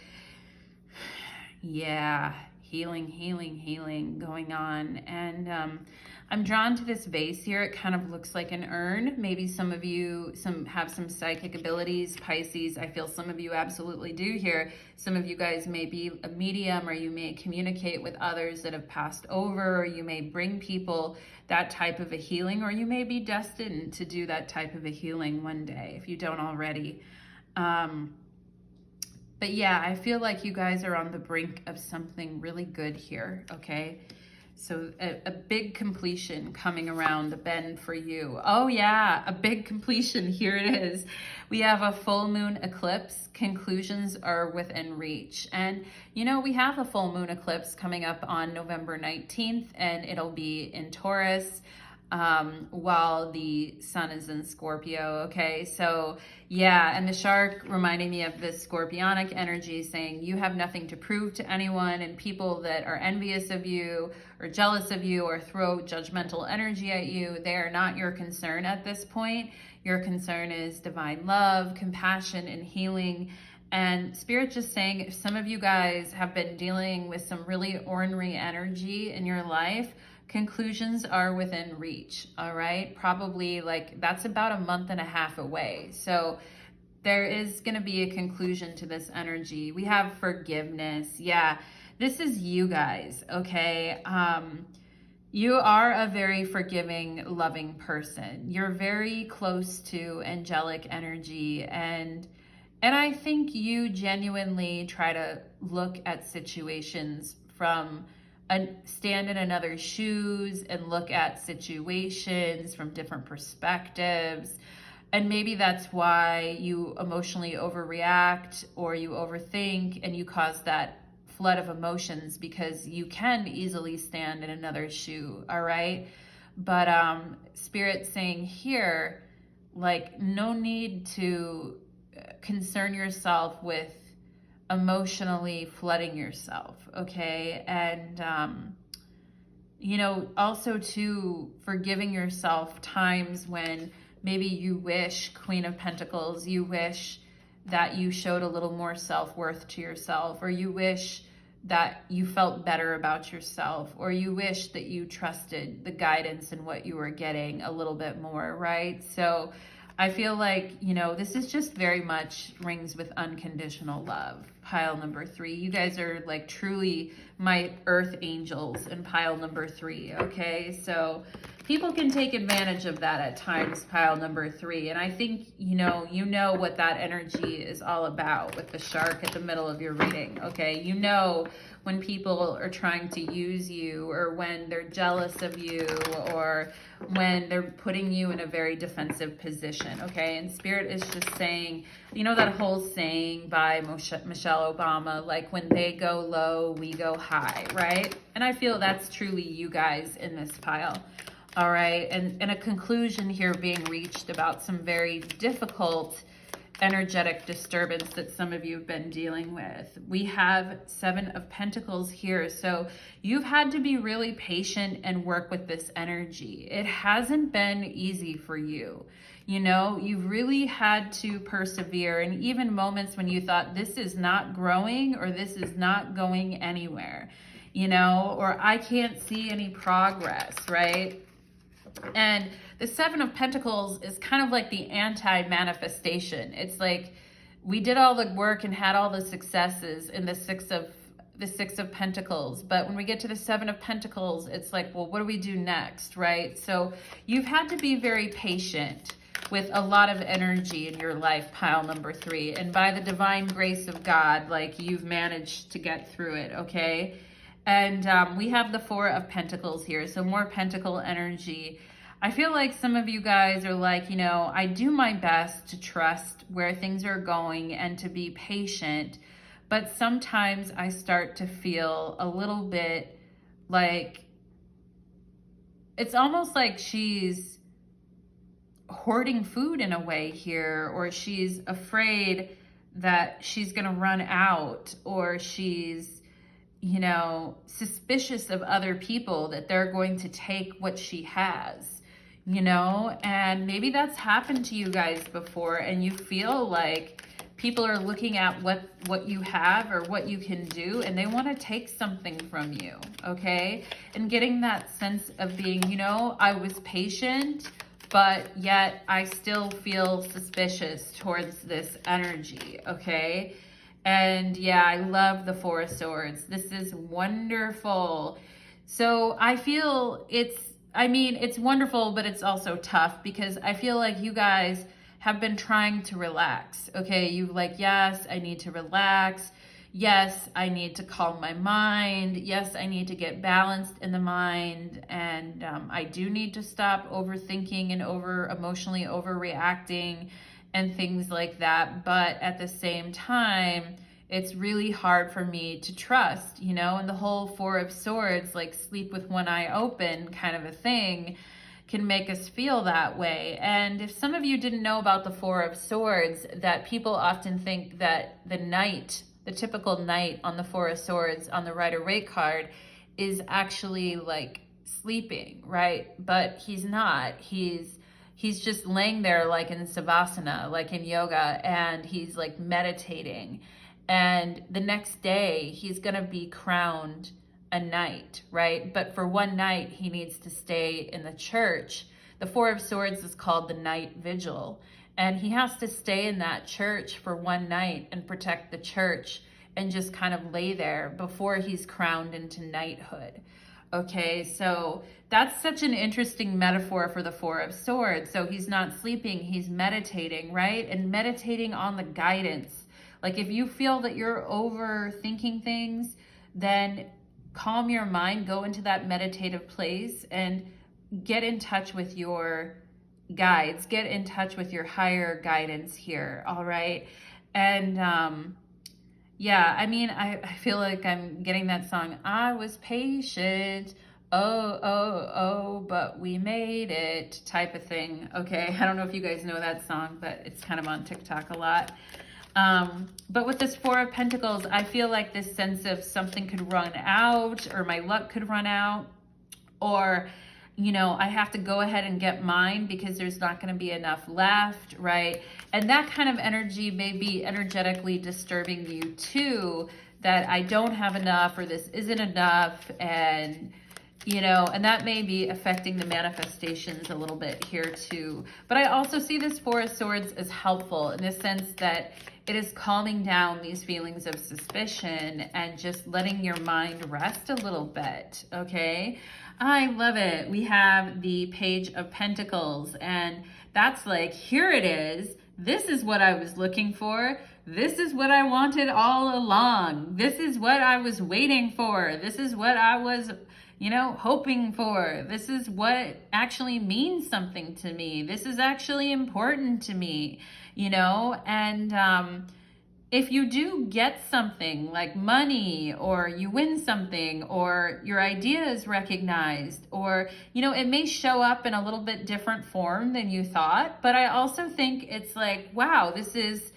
yeah, healing going on. And I'm drawn to this vase here. It kind of looks like an urn. Maybe some of you have some psychic abilities. Pisces, I feel some of you absolutely do here. Some of you guys may be a medium, or you may communicate with others that have passed over, or you may bring people that type of a healing, or you may be destined to do that type of a healing one day if you don't already. But yeah, I feel like you guys are on the brink of something really good here, okay? So a big completion coming around the bend for you. Oh yeah, a big completion, here it is. We have a full moon eclipse. Conclusions are within reach. And you know, we have a full moon eclipse coming up on November 19th, and it'll be in Taurus, while the sun is in Scorpio, okay? So yeah, and the shark reminding me of this scorpionic energy, saying you have nothing to prove to anyone, and people that are envious of you or jealous of you or throw judgmental energy at you, they are not your concern at this point. Your concern is divine love, compassion, and healing. And Spirit just saying, if some of you guys have been dealing with some really ornery energy in your life, conclusions are within reach, all right? Probably like that's about a month and a half away. So there is going to be a conclusion to this energy. We have forgiveness. Yeah, this is you guys, okay? You are a very forgiving, loving person. You're very close to angelic energy, and I think you genuinely try to look at situations from stand in another's shoes and look at situations from different perspectives. And maybe that's why you emotionally overreact, or you overthink, and you cause that flood of emotions, because you can easily stand in another's shoe, all right? But Spirit saying here, like, no need to concern yourself with emotionally flooding yourself, okay? And you know, also to forgiving yourself times when maybe you wish, Queen of Pentacles, you wish that you showed a little more self-worth to yourself, or you wish that you felt better about yourself, or you wish that you trusted the guidance and what you were getting a little bit more, right? So I feel like, you know, this is just very much rings with unconditional love. Pile number 3. You guys are like truly my earth angels in pile number 3, okay? So people can take advantage of that at times, pile number 3. And I think, you know what that energy is all about with the shark at the middle of your reading, okay? You know when people are trying to use you, or when they're jealous of you, or when they're putting you in a very defensive position, okay? And Spirit is just saying, you know that whole saying by Michelle Obama, like, when they go low, we go high, right? And I feel that's truly you guys in this pile. All right, and a conclusion here being reached about some very difficult energetic disturbance that some of you have been dealing with. We have 7 of Pentacles here, so you've had to be really patient and work with this energy. It hasn't been easy for you. You know, you've really had to persevere, and even moments when you thought this is not growing or this is not going anywhere, you know, or I can't see any progress, right? And the 7 of Pentacles is kind of like the anti-manifestation. It's like we did all the work and had all the successes in the 6 of Pentacles, but when we get to the 7 of Pentacles, it's like, well, what do we do next, right? So you've had to be very patient with a lot of energy in your life, pile number 3, and by the divine grace of God, like, you've managed to get through it, okay? And we have the 4 of Pentacles here, so more Pentacle energy. I feel like some of you guys are like, you know, I do my best to trust where things are going and to be patient, but sometimes I start to feel a little bit like, it's almost like she's hoarding food in a way here, or she's afraid that she's gonna run out, or she's, you know, suspicious of other people that they're going to take what she has, you know? And maybe that's happened to you guys before, and you feel like people are looking at what you have or what you can do, and they want to take something from you, okay? And getting that sense of being, you know, I was patient, but yet I still feel suspicious towards this energy, okay? And yeah, I love the 4 of Swords. This is wonderful. So I feel it's wonderful, but it's also tough, because I feel like you guys have been trying to relax, okay? You're like, yes, I need to relax. Yes, I need to calm my mind. Yes, I need to get balanced in the mind. And I do need to stop overthinking and emotionally overreacting and things like that. But at the same time, it's really hard for me to trust, you know, and the whole 4 of Swords, like sleep with one eye open kind of a thing, can make us feel that way. And if some of you didn't know about the 4 of Swords, that people often think that the knight, the typical knight on the 4 of Swords on the Rider-Waite card, is actually like sleeping, right? But he's not. He's just laying there like in Savasana, like in yoga, and he's like meditating. And the next day he's gonna be crowned a knight, right? But for one night he needs to stay in the church. The 4 of Swords is called the night vigil, and he has to stay in that church for one night and protect the church and just kind of lay there before he's crowned into knighthood. Okay, so that's such an interesting metaphor for the 4 of Swords. So he's not sleeping, he's meditating, right? And meditating on the guidance. Like if you feel that you're overthinking things, then calm your mind, go into that meditative place and get in touch with your guides, get in touch with your higher guidance here, all right? And yeah, I mean, I feel like I'm getting that song, I was patient, oh, but we made it type of thing, okay? I don't know if you guys know that song, but it's kind of on TikTok a lot. But with this 4 of Pentacles, I feel like this sense of something could run out, or my luck could run out, or, you know, I have to go ahead and get mine because there's not going to be enough left, right? And that kind of energy may be energetically disturbing you too, that I don't have enough, or this isn't enough, and you know, and that may be affecting the manifestations a little bit here too. But I also see this 4 of Swords as helpful in the sense that it is calming down these feelings of suspicion and just letting your mind rest a little bit, okay? I love it. We have the Page of Pentacles, and that's like, here it is. This is what I was looking for. This is what I wanted all along. This is what I was waiting for. This is what I was, you know, hoping for. This is what actually means something to me. This is actually important to me, you know? And if you do get something like money, or you win something, or your idea is recognized, or, you know, it may show up in a little bit different form than you thought, but I also think it's like, wow, this is,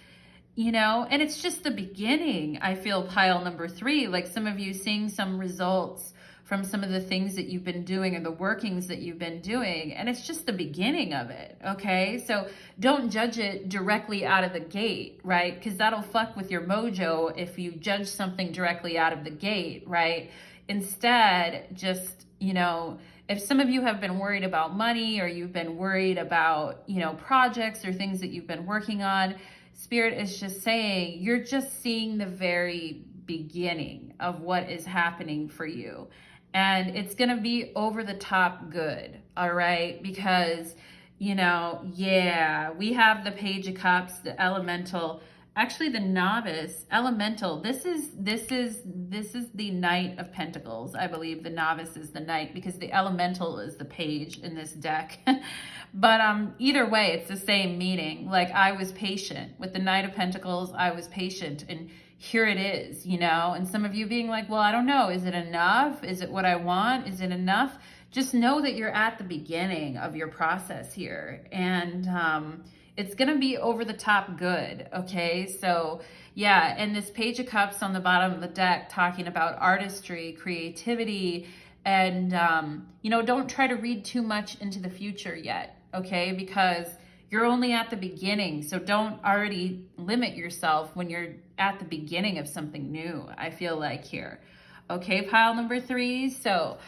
you know, and it's just the beginning. I feel pile number 3, like some of you seeing some results from some of the things that you've been doing and the workings that you've been doing. And it's just the beginning of it, okay? So don't judge it directly out of the gate, right? Because that'll fuck with your mojo if you judge something directly out of the gate, right? Instead, just, you know, if some of you have been worried about money, or you've been worried about, you know, projects or things that you've been working on, Spirit is just saying, you're just seeing the very beginning of what is happening for you. And it's going to be over the top good, all right? Because, you know, yeah, we have the Page of Cups, the Elemental, actually the Novice, Elemental. This is the Knight of Pentacles. I believe the Novice is the Knight, because the Elemental is the Page in this deck. But either way, it's the same meaning. Like, I was patient. With the Knight of Pentacles, I was patient, and here it is, you know? And some of you being like, well, I don't know. Is it enough? Is it what I want? Is it enough? Just know that you're at the beginning of your process here. And it's going to be over the top good, okay? So, yeah, and this Page of Cups on the bottom of the deck talking about artistry, creativity, and, you know, don't try to read too much into the future yet, okay? Because you're only at the beginning, so don't already limit yourself when you're at the beginning of something new, I feel like here. Okay, pile number 3. So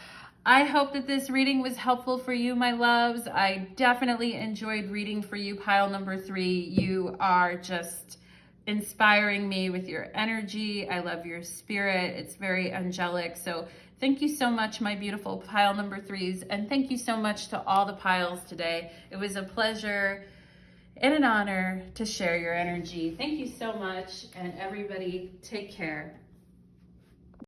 I hope that this reading was helpful for you, my loves. I definitely enjoyed reading for you, pile number 3. You are just inspiring me with your energy. I love your spirit. It's very angelic. So thank you so much, my beautiful pile number 3s. And thank you so much to all the piles today. It was a pleasure and an honor to share your energy. Thank you so much. And everybody, take care.